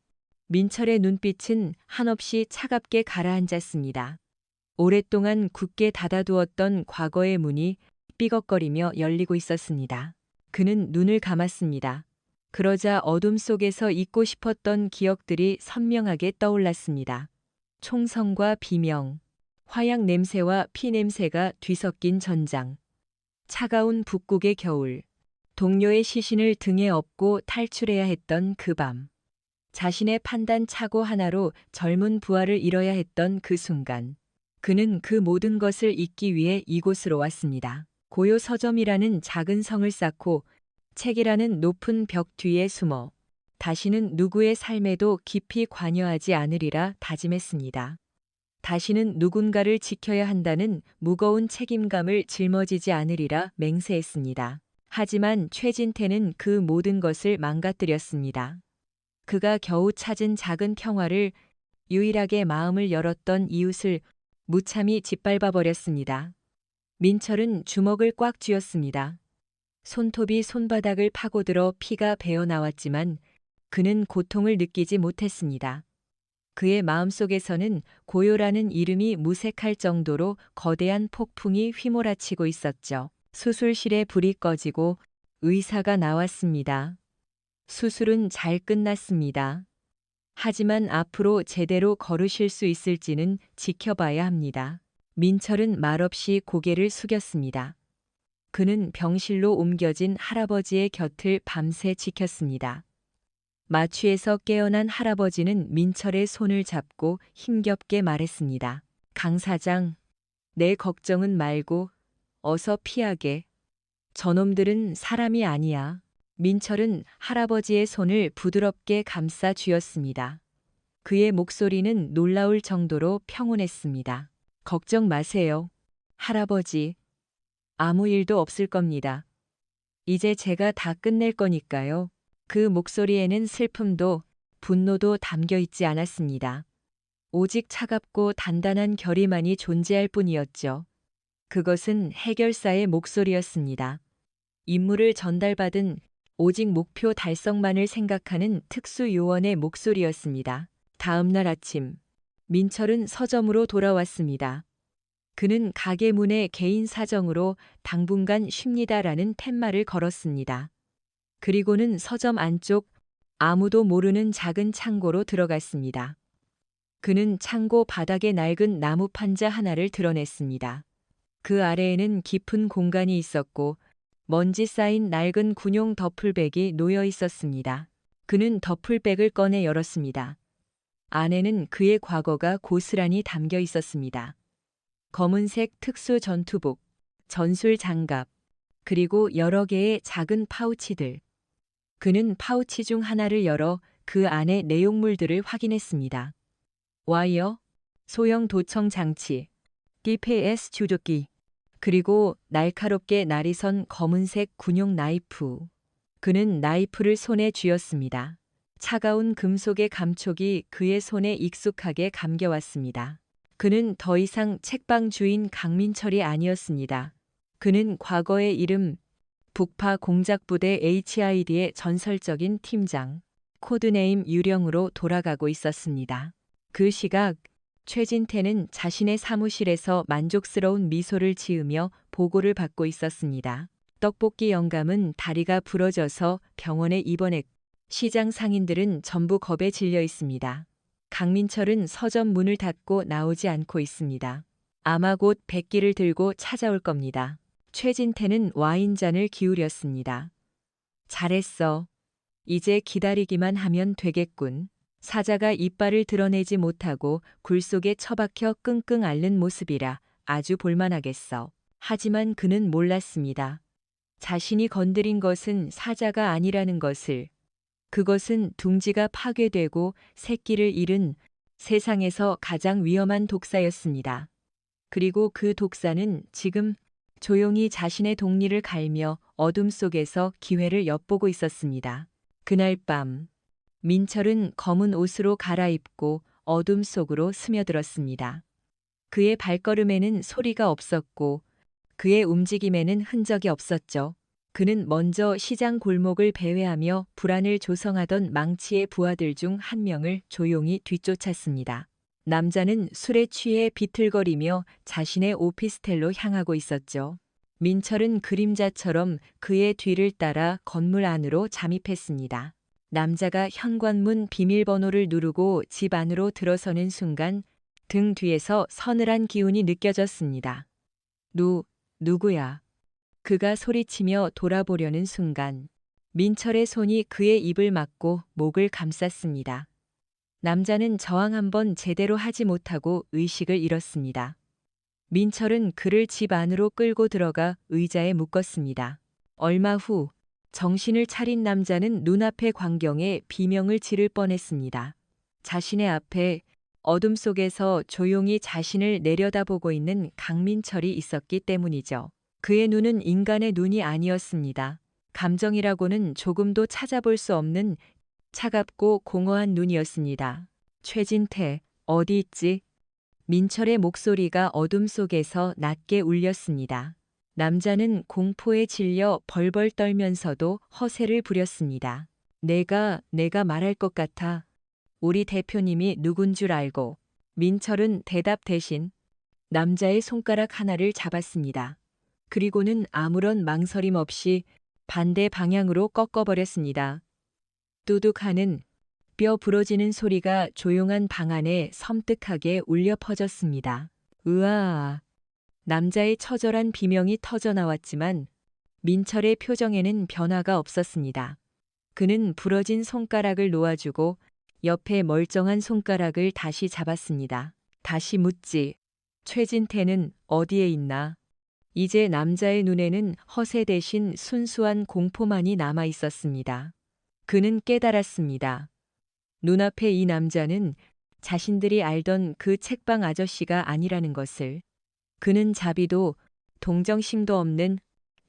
민철의 눈빛은 한없이 차갑게 가라앉았습니다. 오랫동안 굳게 닫아두었던 과거의 문이 삐걱거리며 열리고 있었습니다. 그는 눈을 감았습니다. 그러자 어둠 속에서 잊고 싶었던 기억들이 선명하게 떠올랐습니다. 총성과 비명, 화약 냄새와 피 냄새가 뒤섞인 전장, 차가운 북극의 겨울, 동료의 시신을 등에 업고 탈출해야 했던 그 밤, 자신의 판단 착오 하나로 젊은 부하를 잃어야 했던 그 순간, 그는 그 모든 것을 잊기 위해 이곳으로 왔습니다. 고요 서점이라는 작은 성을 쌓고 책이라는 높은 벽 뒤에 숨어 다시는 누구의 삶에도 깊이 관여하지 않으리라 다짐했습니다. 다시는 누군가를 지켜야 한다는 무거운 책임감을 짊어지지 않으리라 맹세했습니다. 하지만 최진태는 그 모든 것을 망가뜨렸습니다. 그가 겨우 찾은 작은 평화를, 유일하게 마음을 열었던 이웃을 무참히 짓밟아 버렸습니다. 민철은 주먹을 꽉 쥐었습니다. 손톱이 손바닥을 파고들어 피가 배어 나왔지만 그는 고통을 느끼지 못했습니다. 그의 마음속에서는 고요라는 이름이 무색할 정도로 거대한 폭풍이 휘몰아치고 있었죠. 수술실에 불이 꺼지고 의사가 나왔습니다. 수술은 잘 끝났습니다. 하지만 앞으로 제대로 걸으실 수 있을지는 지켜봐야 합니다. 민철은 말없이 고개를 숙였습니다. 그는 병실로 옮겨진 할아버지의 곁을 밤새 지켰습니다. 마취에서 깨어난 할아버지는 민철의 손을 잡고 힘겹게 말했습니다. 강 사장, 내 걱정은 말고 어서 피하게. 저놈들은 사람이 아니야. 민철은 할아버지의 손을 부드럽게 감싸 쥐었습니다. 그의 목소리는 놀라울 정도로 평온했습니다. 걱정 마세요. 할아버지. 아무 일도 없을 겁니다. 이제 제가 다 끝낼 거니까요. 그 목소리에는 슬픔도 분노도 담겨 있지 않았습니다. 오직 차갑고 단단한 결의만이 존재할 뿐이었죠. 그것은 해결사의 목소리였습니다. 임무를 전달받은 오직 목표 달성만을 생각하는 특수요원의 목소리였습니다. 다음 날 아침, 민철은 서점으로 돌아왔습니다. 그는 가게 문에 개인 사정으로 당분간 쉽니다라는 팻말을 걸었습니다. 그리고는 서점 안쪽 아무도 모르는 작은 창고로 들어갔습니다. 그는 창고 바닥에 낡은 나무 판자 하나를 드러냈습니다. 그 아래에는 깊은 공간이 있었고 먼지 쌓인 낡은 군용 더플백이 놓여 있었습니다. 그는 더플백을 꺼내 열었습니다. 안에는 그의 과거가 고스란히 담겨 있었습니다. 검은색 특수 전투복, 전술 장갑, 그리고 여러 개의 작은 파우치들. 그는 파우치 중 하나를 열어 그 안의 내용물들을 확인했습니다. 와이어, 소형 도청 장치, GPS 주조기, 그리고 날카롭게 날이 선 검은색 군용 나이프. 그는 나이프를 손에 쥐었습니다. 차가운 금속의 감촉이 그의 손에 익숙하게 감겨왔습니다. 그는 더 이상 책방 주인 강민철이 아니었습니다. 그는 과거의 이름, 북파 공작부대 HID의 전설적인 팀장, 코드네임 유령으로 돌아가고 있었습니다. 그 시각 최진태는 자신의 사무실에서 만족스러운 미소를 지으며 보고를 받고 있었습니다. 떡볶이 영감은 다리가 부러져서 병원에 입원했고 시장 상인들은 전부 겁에 질려 있습니다. 강민철은 서점 문을 닫고 나오지 않고 있습니다. 아마 곧 백기를 들고 찾아올 겁니다. 최진태는 와인잔을 기울였습니다. 잘했어. 이제 기다리기만 하면 되겠군. 사자가 이빨을 드러내지 못하고 굴 속에 처박혀 끙끙 앓는 모습이라 아주 볼만하겠어. 하지만 그는 몰랐습니다. 자신이 건드린 것은 사자가 아니라는 것을. 그것은 둥지가 파괴되고 새끼를 잃은 세상에서 가장 위험한 독사였습니다. 그리고 그 독사는 지금 조용히 자신의 독리를 갈며 어둠 속에서 기회를 엿보고 있었습니다. 그날 밤 민철은 검은 옷으로 갈아입고 어둠 속으로 스며들었습니다. 그의 발걸음에는 소리가 없었고 그의 움직임에는 흔적이 없었죠. 그는 먼저 시장 골목을 배회하며 불안을 조성하던 망치의 부하들 중 한 명을 조용히 뒤쫓았습니다. 남자는 술에 취해 비틀거리며 자신의 오피스텔로 향하고 있었죠. 민철은 그림자처럼 그의 뒤를 따라 건물 안으로 잠입했습니다. 남자가 현관문 비밀번호를 누르고 집 안으로 들어서는 순간 등 뒤에서 서늘한 기운이 느껴졌습니다. 누구야? 그가 소리치며 돌아보려는 순간 민철의 손이 그의 입을 막고 목을 감쌌습니다. 남자는 저항 한번 제대로 하지 못하고 의식을 잃었습니다. 민철은 그를 집 안으로 끌고 들어가 의자에 묶었습니다. 얼마 후 정신을 차린 남자는 눈앞의 광경에 비명을 지를 뻔했습니다. 자신의 앞에 어둠 속에서 조용히 자신을 내려다보고 있는 강민철이 있었기 때문이죠. 그의 눈은 인간의 눈이 아니었습니다. 감정이라고는 조금도 찾아볼 수 없는 차갑고 공허한 눈이었습니다. 최진태, 어디 있지? 민철의 목소리가 어둠 속에서 낮게 울렸습니다. 남자는 공포에 질려 벌벌 떨면서도 허세를 부렸습니다. 내가 말할 것 같아. 우리 대표님이 누군 줄 알고. 민철은 대답 대신 남자의 손가락 하나를 잡았습니다. 그리고는 아무런 망설임 없이 반대 방향으로 꺾어버렸습니다. 뚜둑하는 뼈 부러지는 소리가 조용한 방 안에 섬뜩하게 울려 퍼졌습니다. 으아. 남자의 처절한 비명이 터져 나왔지만 민철의 표정에는 변화가 없었습니다. 그는 부러진 손가락을 놓아주고 옆에 멀쩡한 손가락을 다시 잡았습니다. 다시 묻지. 최진태는 어디에 있나? 이제 남자의 눈에는 허세 대신 순수한 공포만이 남아 있었습니다. 그는 깨달았습니다. 눈앞에 이 남자는 자신들이 알던 그 책방 아저씨가 아니라는 것을. 그는 자비도 동정심도 없는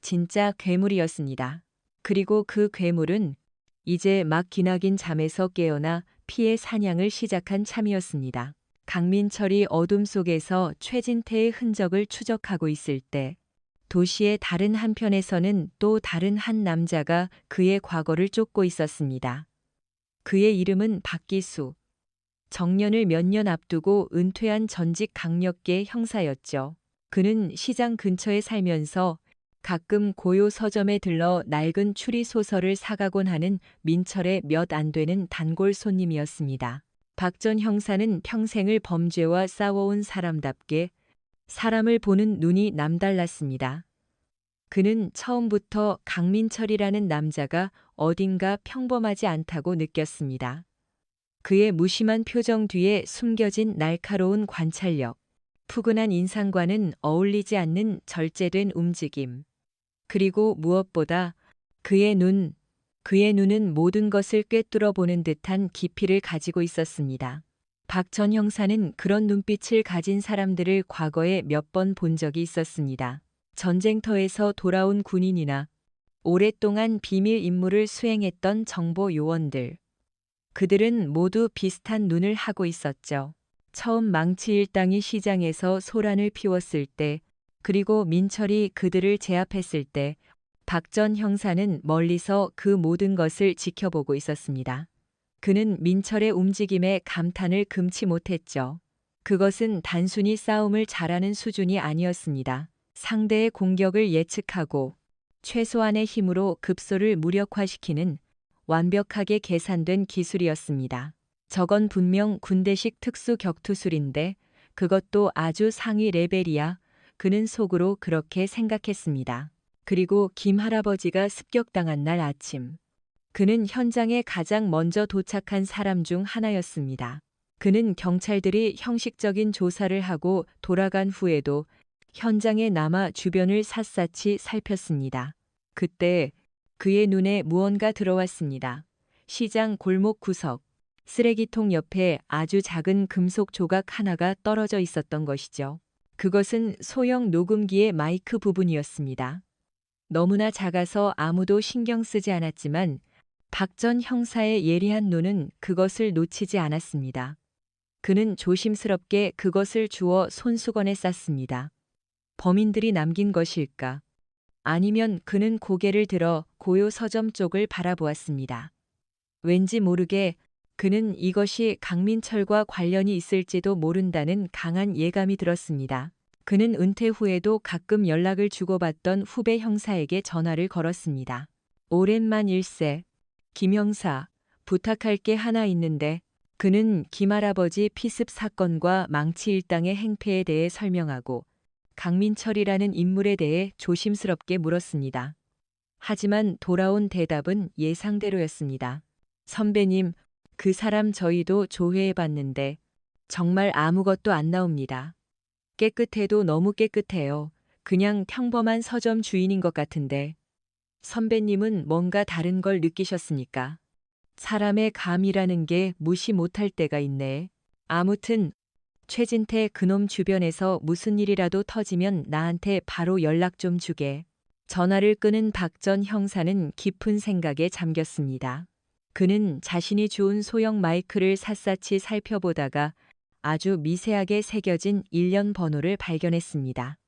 진짜 괴물이었습니다. 그리고 그 괴물은 이제 막 기나긴 잠에서 깨어나 피해 사냥을 시작한 참이었습니다. 강민철이 어둠 속에서 최진태의 흔적을 추적하고 있을 때 도시의 다른 한편에서는 또 다른 한 남자가 그의 과거를 쫓고 있었습니다. 그의 이름은 박기수. 정년을 몇 년 앞두고 은퇴한 전직 강력계 형사였죠. 그는 시장 근처에 살면서 가끔 고요 서점에 들러 낡은 추리 소설을 사가곤 하는 민철의 몇 안 되는 단골 손님이었습니다. 박 전 형사는 평생을 범죄와 싸워온 사람답게 사람을 보는 눈이 남달랐습니다. 그는 처음부터 강민철이라는 남자가 어딘가 평범하지 않다고 느꼈습니다. 그의 무심한 표정 뒤에 숨겨진 날카로운 관찰력, 푸근한 인상과는 어울리지 않는 절제된 움직임. 그리고 무엇보다 그의 눈은 모든 것을 꿰뚫어 보는 듯한 깊이를 가지고 있었습니다. 박 전 형사는 그런 눈빛을 가진 사람들을 과거에 몇 번 본 적이 있었습니다. 전쟁터에서 돌아온 군인이나 오랫동안 비밀 임무를 수행했던 정보 요원들. 그들은 모두 비슷한 눈을 하고 있었죠. 처음 망치 일당이 시장에서 소란을 피웠을 때, 그리고 민철이 그들을 제압했을 때, 박 전 형사는 멀리서 그 모든 것을 지켜보고 있었습니다. 그는 민철의 움직임에 감탄을 금치 못했죠. 그것은 단순히 싸움을 잘하는 수준이 아니었습니다. 상대의 공격을 예측하고 최소한의 힘으로 급소를 무력화시키는 완벽하게 계산된 기술이었습니다. 저건 분명 군대식 특수 격투술인데 그것도 아주 상위 레벨이야. 그는 속으로 그렇게 생각했습니다. 그리고 김 할아버지가 습격당한 날 아침. 그는 현장에 가장 먼저 도착한 사람 중 하나였습니다. 그는 경찰들이 형식적인 조사를 하고 돌아간 후에도 현장에 남아 주변을 샅샅이 살폈습니다. 그때 그의 눈에 무언가 들어왔습니다. 시장 골목 구석, 쓰레기통 옆에 아주 작은 금속 조각 하나가 떨어져 있었던 것이죠. 그것은 소형 녹음기의 마이크 부분이었습니다. 너무나 작아서 아무도 신경 쓰지 않았지만 박 전 형사의 예리한 눈은 그것을 놓치지 않았습니다. 그는 조심스럽게 그것을 주워 손수건에 쌌습니다. 범인들이 남긴 것일까? 아니면 그는 고개를 들어 고요 서점 쪽을 바라보았습니다. 왠지 모르게 그는 이것이 강민철과 관련이 있을지도 모른다는 강한 예감이 들었습니다. 그는 은퇴 후에도 가끔 연락을 주고받던 후배 형사에게 전화를 걸었습니다. 오랜만 일세, 김 형사, 부탁할 게 하나 있는데. 그는 김할아버지 피습 사건과 망치 일당의 행패에 대해 설명하고 강민철이라는 인물에 대해 조심스럽게 물었습니다. 하지만 돌아온 대답은 예상대로였습니다. 선배님, 그 사람 저희도 조회해봤는데 정말 아무것도 안 나옵니다. 깨끗해도 너무 깨끗해요. 그냥 평범한 서점 주인인 것 같은데. 선배님은 뭔가 다른 걸 느끼셨습니까? 사람의 감이라는 게 무시 못할 때가 있네. 아무튼 최진태 그놈 주변에서 무슨 일이라도 터지면 나한테 바로 연락 좀 주게. 전화를 끄는 박 전 형사는 깊은 생각에 잠겼습니다. 그는 자신이 주운 소형 마이크를 샅샅이 살펴보다가 아주 미세하게 새겨진 일련 번호를 발견했습니다.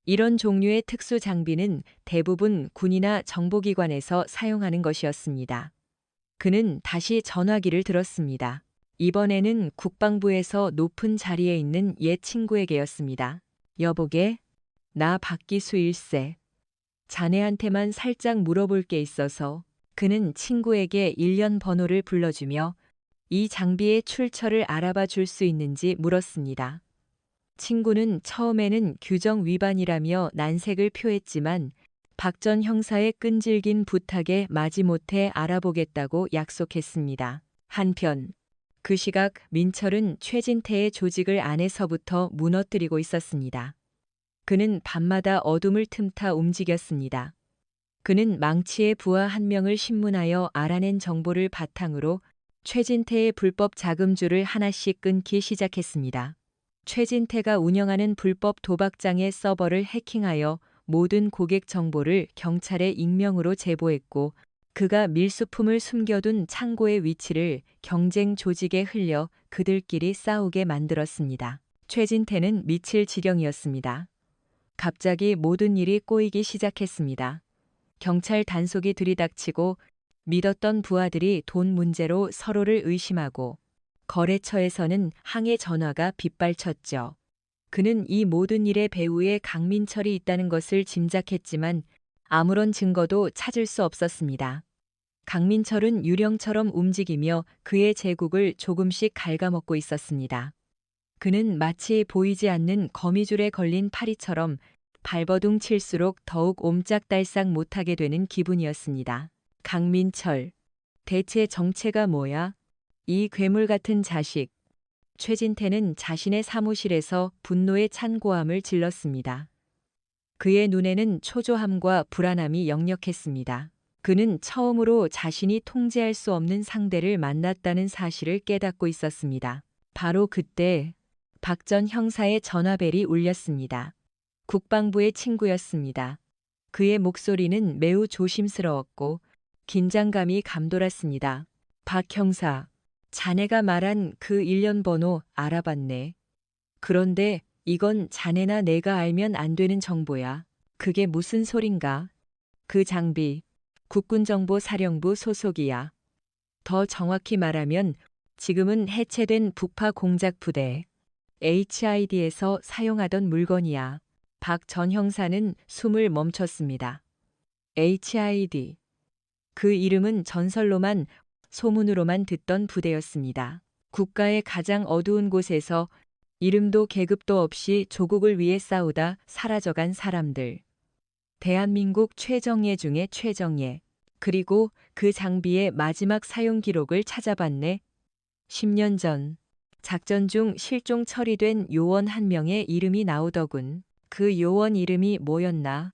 이런 종류의 특수 장비는 대부분 군이나 정보기관에서 사용하는 것이었습니다. 그는 다시 전화기를 들었습니다. 이번에는 국방부에서 높은 자리에 있는 옛 친구에게였습니다. 여보게, 나 박기수 일세. 자네한테만 살짝 물어볼 게 있어서. 그는 친구에게 일련 번호를 불러주며 이 장비의 출처를 알아봐 줄 수 있는지 물었습니다. 친구는 처음에는 규정 위반이라며 난색을 표했지만 박 전 형사의 끈질긴 부탁에 마지못해 알아보겠다고 약속했습니다. 한편 그 시각 민철은 최진태의 조직을 안에서부터 무너뜨리고 있었습니다. 그는 밤마다 어둠을 틈타 움직였습니다. 그는 망치의 부하 한 명을 신문하여 알아낸 정보를 바탕으로 최진태의 불법 자금줄을 하나씩 끊기 시작했습니다. 최진태가 운영하는 불법 도박장의 서버를 해킹하여 모든 고객 정보를 경찰에 익명으로 제보했고 그가 밀수품을 숨겨둔 창고의 위치를 경쟁 조직에 흘려 그들끼리 싸우게 만들었습니다. 최진태는 미칠 지경이었습니다. 갑자기 모든 일이 꼬이기 시작했습니다. 경찰 단속이 들이닥치고 믿었던 부하들이 돈 문제로 서로를 의심하고 거래처에서는 항해 전화가 빗발쳤죠. 그는 이 모든 일의 배후에 강민철이 있다는 것을 짐작했지만 아무런 증거도 찾을 수 없었습니다. 강민철은 유령처럼 움직이며 그의 제국을 조금씩 갉아먹고 있었습니다. 그는 마치 보이지 않는 거미줄에 걸린 파리처럼 발버둥 칠수록 더욱 옴짝달싹 못하게 되는 기분이었습니다. 강민철, 대체 정체가 뭐야? 이 괴물 같은 자식. 최진태는 자신의 사무실에서 분노에 찬 고함을 질렀습니다. 그의 눈에는 초조함과 불안함이 역력했습니다. 그는 처음으로 자신이 통제할 수 없는 상대를 만났다는 사실을 깨닫고 있었습니다. 바로 그때 박 전 형사의 전화벨이 울렸습니다. 국방부의 친구였습니다. 그의 목소리는 매우 조심스러웠고 긴장감이 감돌았습니다. 박 형사, 자네가 말한 그 일련 번호 알아봤네. 그런데 이건 자네나 내가 알면 안 되는 정보야. 그게 무슨 소린가? 그 장비, 국군정보사령부 소속이야. 더 정확히 말하면 지금은 해체된 북파 공작 부대 HID에서 사용하던 물건이야. 박 전 형사는 숨을 멈췄습니다. HID. 그 이름은 전설로만 소문으로만 듣던 부대였습니다. 국가의 가장 어두운 곳에서 이름도 계급도 없이 조국을 위해 싸우다 사라져간 사람들. 대한민국 최정예 중에 최정예. 그리고 그 장비의 마지막 사용 기록을 찾아봤네. 10년 전 작전 중 실종 처리된 요원 한 명의 이름이 나오더군. 그 요원 이름이 뭐였나?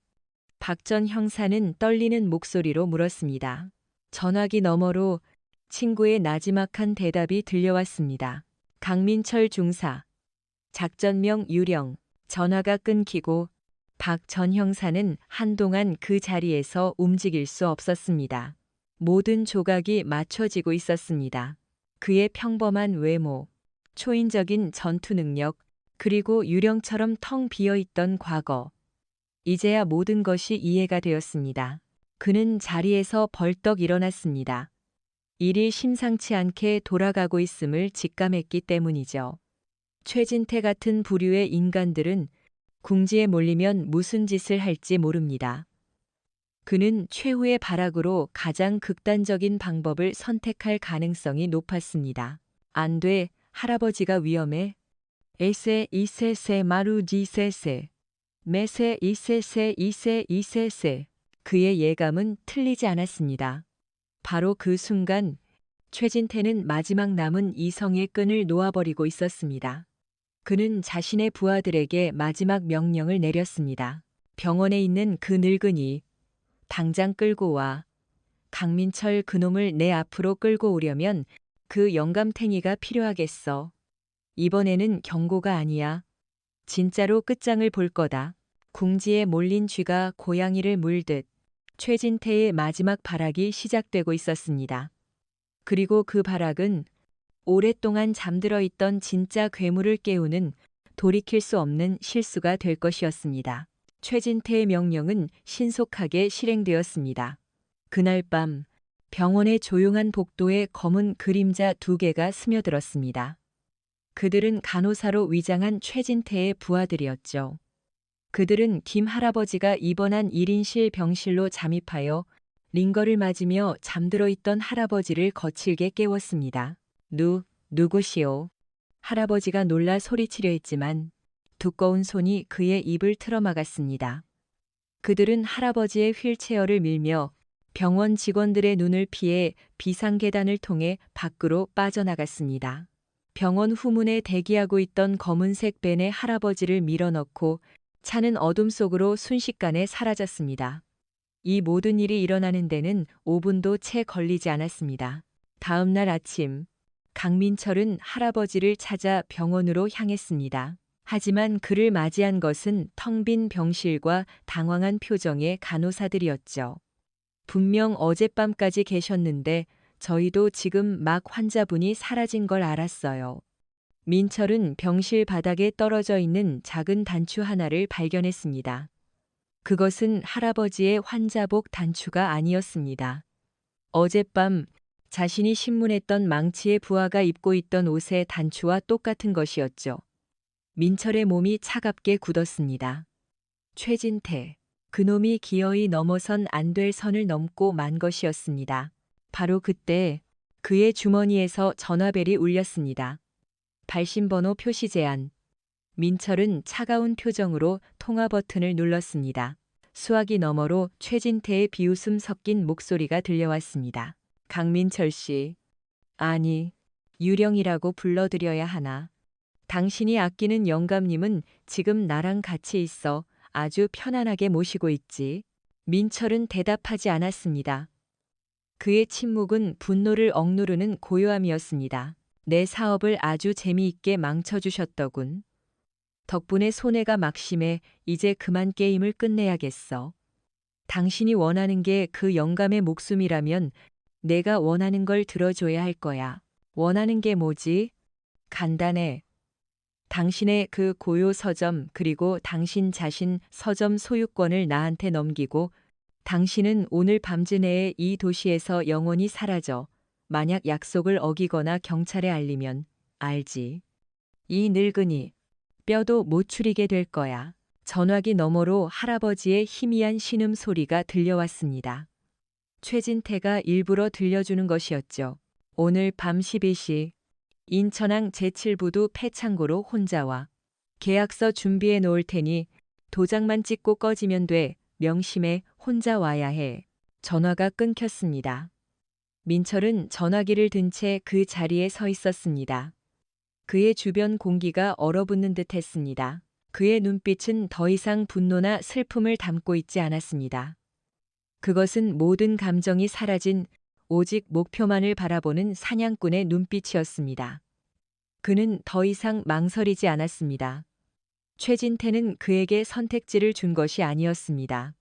박 전 형사는 떨리는 목소리로 물었습니다. 전화기 너머로 친구의 나지막한 대답이 들려왔습니다. 강민철 중사. 작전명 유령. 전화가 끊기고 박 전 형사는 한동안 그 자리에서 움직일 수 없었습니다. 모든 조각이 맞춰지고 있었습니다. 그의 평범한 외모, 초인적인 전투 능력, 그리고 유령처럼 텅 비어있던 과거. 이제야 모든 것이 이해가 되었습니다. 그는 자리에서 벌떡 일어났습니다. 일이 심상치 않게 돌아가고 있음을 직감했기 때문이죠. 최진태 같은 부류의 인간들은 궁지에 몰리면 무슨 짓을 할지 모릅니다. 그는 최후의 발악으로 가장 극단적인 방법을 선택할 가능성이 높았습니다. 안 돼, 할아버지가 위험해. 에세 이세세 마루지세세. 메세 이세세 이세 이세세. 그의 예감은 틀리지 않았습니다. 바로 그 순간 최진태는 마지막 남은 이성의 끈을 놓아버리고 있었습니다. 그는 자신의 부하들에게 마지막 명령을 내렸습니다. 병원에 있는 그 늙은이 당장 끌고 와. 강민철 그놈을 내 앞으로 끌고 오려면 그 영감탱이가 필요하겠어. 이번에는 경고가 아니야. 진짜로 끝장을 볼 거다. 궁지에 몰린 쥐가 고양이를 물듯 최진태의 마지막 발악이 시작되고 있었습니다. 그리고 그 발악은 오랫동안 잠들어 있던 진짜 괴물을 깨우는 돌이킬 수 없는 실수가 될 것이었습니다. 최진태의 명령은 신속하게 실행되었습니다. 그날 밤 병원의 조용한 복도에 검은 그림자 2개가 스며들었습니다. 그들은 간호사로 위장한 최진태의 부하들이었죠. 그들은 김 할아버지가 입원한 1인실 병실로 잠입하여 링거를 맞으며 잠들어 있던 할아버지를 거칠게 깨웠습니다. 누구시오? 할아버지가 놀라 소리치려 했지만 두꺼운 손이 그의 입을 틀어막았습니다. 그들은 할아버지의 휠체어를 밀며 병원 직원들의 눈을 피해 비상계단을 통해 밖으로 빠져나갔습니다. 병원 후문에 대기하고 있던 검은색 벤에 할아버지를 밀어넣고 차는 어둠 속으로 순식간에 사라졌습니다. 이 모든 일이 일어나는 데는 5분도 채 걸리지 않았습니다. 다음 날 아침, 강민철은 할아버지를 찾아 병원으로 향했습니다. 하지만 그를 맞이한 것은 텅 빈 병실과 당황한 표정의 간호사들이었죠. 분명 어젯밤까지 계셨는데 저희도 지금 막 환자분이 사라진 걸 알았어요. 민철은 병실 바닥에 떨어져 있는 작은 단추 하나를 발견했습니다. 그것은 할아버지의 환자복 단추가 아니었습니다. 어젯밤 자신이 신문했던 망치의 부하가 입고 있던 옷의 단추와 똑같은 것이었죠. 민철의 몸이 차갑게 굳었습니다. 최진태, 그놈이 기어이 넘어선 안 될 선을 넘고 만 것이었습니다. 바로 그때 그의 주머니에서 전화벨이 울렸습니다. 발신번호 표시 제한. 민철은 차가운 표정으로 통화 버튼을 눌렀습니다. 수화기 너머로 최진태의 비웃음 섞인 목소리가 들려왔습니다. 강민철 씨. 아니, 유령이라고 불러드려야 하나. 당신이 아끼는 영감님은 지금 나랑 같이 있어 아주 편안하게 모시고 있지. 민철은 대답하지 않았습니다. 그의 침묵은 분노를 억누르는 고요함이었습니다. 내 사업을 아주 재미있게 망쳐주셨더군. 덕분에 손해가 막심해 이제 그만 게임을 끝내야겠어. 당신이 원하는 게 그 영감의 목숨이라면 내가 원하는 걸 들어줘야 할 거야. 원하는 게 뭐지? 간단해. 당신의 그 고요 서점 그리고 당신 자신 서점 소유권을 나한테 넘기고 당신은 오늘 밤즈 내에 이 도시에서 영원히 사라져. 만약 약속을 어기거나 경찰에 알리면 알지. 이 늙은이 뼈도 못 추리게 될 거야. 전화기 너머로 할아버지의 희미한 신음 소리가 들려왔습니다. 최진태가 일부러 들려주는 것이었죠. 오늘 밤 12시 인천항 제7부두 폐창고로 혼자 와. 계약서 준비해 놓을 테니 도장만 찍고 꺼지면 돼. 명심해, 혼자 와야 해. 전화가 끊겼습니다. 민철은 전화기를 든 채 그 자리에 서 있었습니다. 그의 주변 공기가 얼어붙는 듯 했습니다. 그의 눈빛은 더 이상 분노나 슬픔을 담고 있지 않았습니다. 그것은 모든 감정이 사라진 오직 목표만을 바라보는 사냥꾼의 눈빛이었습니다. 그는 더 이상 망설이지 않았습니다. 최진태는 그에게 선택지를 준 것이 아니었습니다.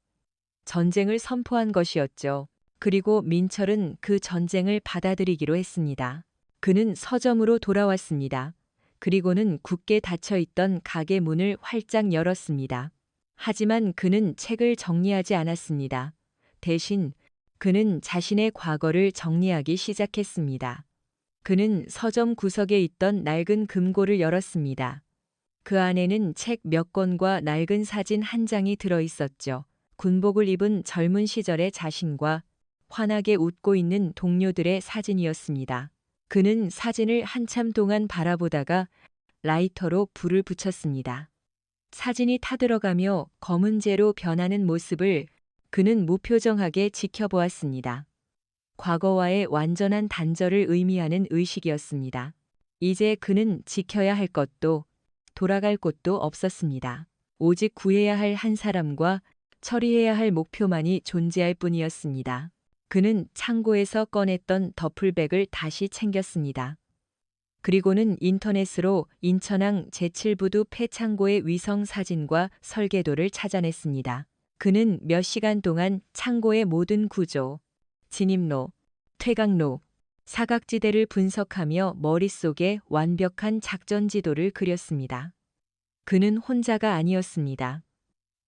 전쟁을 선포한 것이었죠. 그리고 민철은 그 전쟁을 받아들이기로 했습니다. 그는 서점으로 돌아왔습니다. 그리고는 굳게 닫혀있던 가게 문을 활짝 열었습니다. 하지만 그는 책을 정리하지 않았습니다. 대신 그는 자신의 과거를 정리하기 시작했습니다. 그는 서점 구석에 있던 낡은 금고를 열었습니다. 그 안에는 책 몇 권과 낡은 사진 한 장이 들어 있었죠. 군복을 입은 젊은 시절의 자신과 환하게 웃고 있는 동료들의 사진이었습니다. 그는 사진을 한참 동안 바라보다가 라이터로 불을 붙였습니다. 사진이 타들어가며 검은재로 변하는 모습을 그는 무표정하게 지켜보았습니다. 과거와의 완전한 단절을 의미하는 의식이었습니다. 이제 그는 지켜야 할 것도 돌아갈 곳도 없었습니다. 오직 구해야 할 한 사람과 처리해야 할 목표만이 존재할 뿐이었습니다. 그는 창고에서 꺼냈던 더플백을 다시 챙겼습니다. 그리고는 인터넷으로 인천항 제7부두 폐창고의 위성 사진과 설계도를 찾아냈습니다. 그는 몇 시간 동안 창고의 모든 구조, 진입로, 퇴각로, 사각지대를 분석하며 머릿속에 완벽한 작전 지도를 그렸습니다. 그는 혼자가 아니었습니다.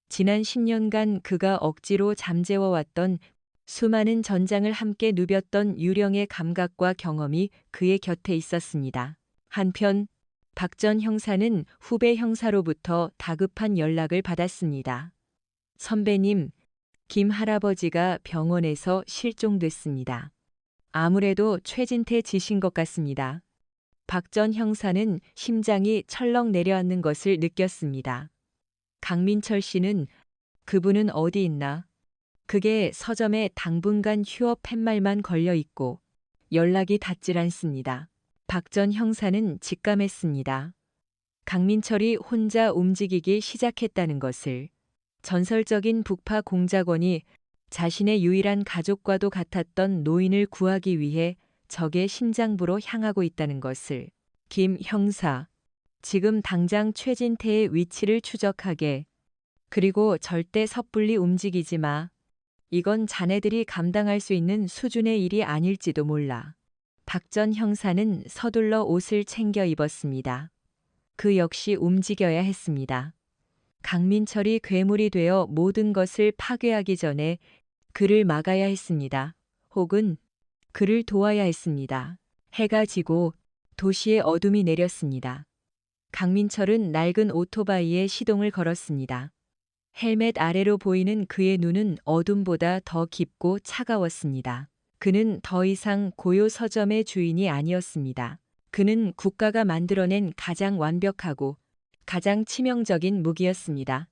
지난 10년간 그가 억지로 잠재워왔던 수많은 전장을 함께 누볐던 유령의 감각과 경험이 그의 곁에 있었습니다. 한편 박 전 형사는 후배 형사로부터 다급한 연락을 받았습니다. 선배님, 김 할아버지가 병원에서 실종됐습니다. 아무래도 최진태 짓인 것 같습니다. 박 전 형사는 심장이 철렁 내려앉는 것을 느꼈습니다. 강민철 씨는 그분은 어디 있나? 그게 서점에 당분간 휴업 팻말만 걸려 있고 연락이 닿질 않습니다. 박 전 형사는 직감했습니다. 강민철이 혼자 움직이기 시작했다는 것을. 전설적인 북파 공작원이 자신의 유일한 가족과도 같았던 노인을 구하기 위해 적의 심장부로 향하고 있다는 것을. 김 형사, 지금 당장 최진태의 위치를 추적하게. 그리고 절대 섣불리 움직이지 마. 이건 자네들이 감당할 수 있는 수준의 일이 아닐지도 몰라. 박 전 형사는 서둘러 옷을 챙겨 입었습니다. 그 역시 움직여야 했습니다. 강민철이 괴물이 되어 모든 것을 파괴하기 전에 그를 막아야 했습니다. 혹은 그를 도와야 했습니다. 해가 지고 도시에 어둠이 내렸습니다. 강민철은 낡은 오토바이에 시동을 걸었습니다. 헬멧 아래로 보이는 그의 눈은 어둠보다 더 깊고 차가웠습니다. 그는 더 이상 고요 서점의 주인이 아니었습니다. 그는 국가가 만들어낸 가장 완벽하고 가장 치명적인 무기였습니다.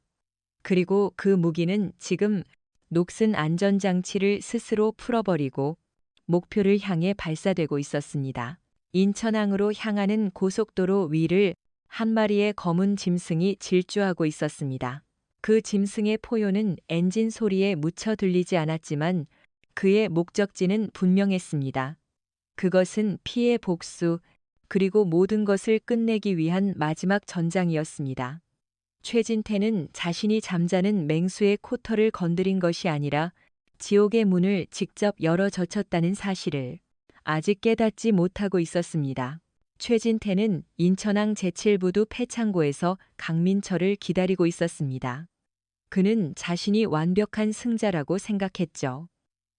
그리고 그 무기는 지금 녹슨 안전장치를 스스로 풀어버리고 목표를 향해 발사되고 있었습니다. 인천항으로 향하는 고속도로 위를 한 마리의 검은 짐승이 질주하고 있었습니다. 그 짐승의 포효는 엔진 소리에 묻혀 들리지 않았지만 그의 목적지는 분명했습니다. 그것은 피해 복수, 그리고 모든 것을 끝내기 위한 마지막 전장이었습니다. 최진태는 자신이 잠자는 맹수의 코털을 건드린 것이 아니라 지옥의 문을 직접 열어 젖혔다는 사실을 아직 깨닫지 못하고 있었습니다. 최진태는 인천항 제7부두 폐창고에서 강민철을 기다리고 있었습니다. 그는 자신이 완벽한 승자라고 생각했죠.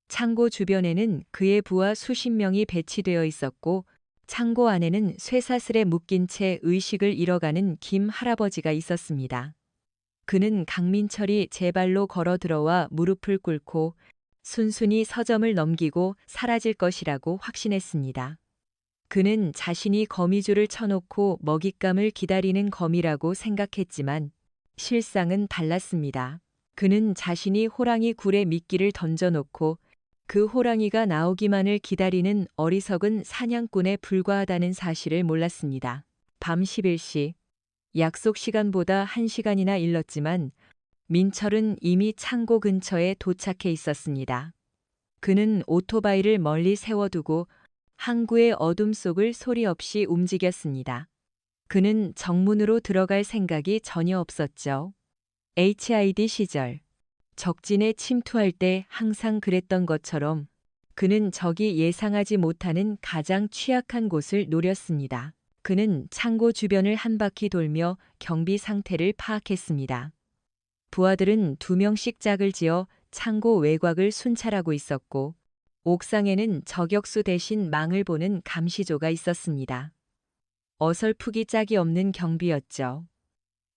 창고 주변에는 그의 부하 수십 명이 배치되어 있었고 창고 안에는 쇠사슬에 묶인 채 의식을 잃어가는 김 할아버지가 있었습니다. 그는 강민철이 제 발로 걸어 들어와 무릎을 꿇고 순순히 서점을 넘기고 사라질 것이라고 확신했습니다. 그는 자신이 거미줄을 쳐놓고 먹잇감을 기다리는 거미라고 생각했지만 실상은 달랐습니다. 그는 자신이 호랑이 굴에 미끼를 던져놓고 그 호랑이가 나오기만을 기다리는 어리석은 사냥꾼에 불과하다는 사실을 몰랐습니다. 밤 11시, 약속 시간보다 1시간이나 일렀지만 민철은 이미 창고 근처에 도착해 있었습니다. 그는 오토바이를 멀리 세워두고 항구의 어둠 속을 소리 없이 움직였습니다. 그는 정문으로 들어갈 생각이 전혀 없었죠. HID 시절, 적진에 침투할 때 항상 그랬던 것처럼 그는 적이 예상하지 못하는 가장 취약한 곳을 노렸습니다. 그는 창고 주변을 한 바퀴 돌며 경비 상태를 파악했습니다. 부하들은 2명씩 짝을 지어 창고 외곽을 순찰하고 있었고 옥상에는 저격수 대신 망을 보는 감시조가 있었습니다. 어설프기 짝이 없는 경비였죠.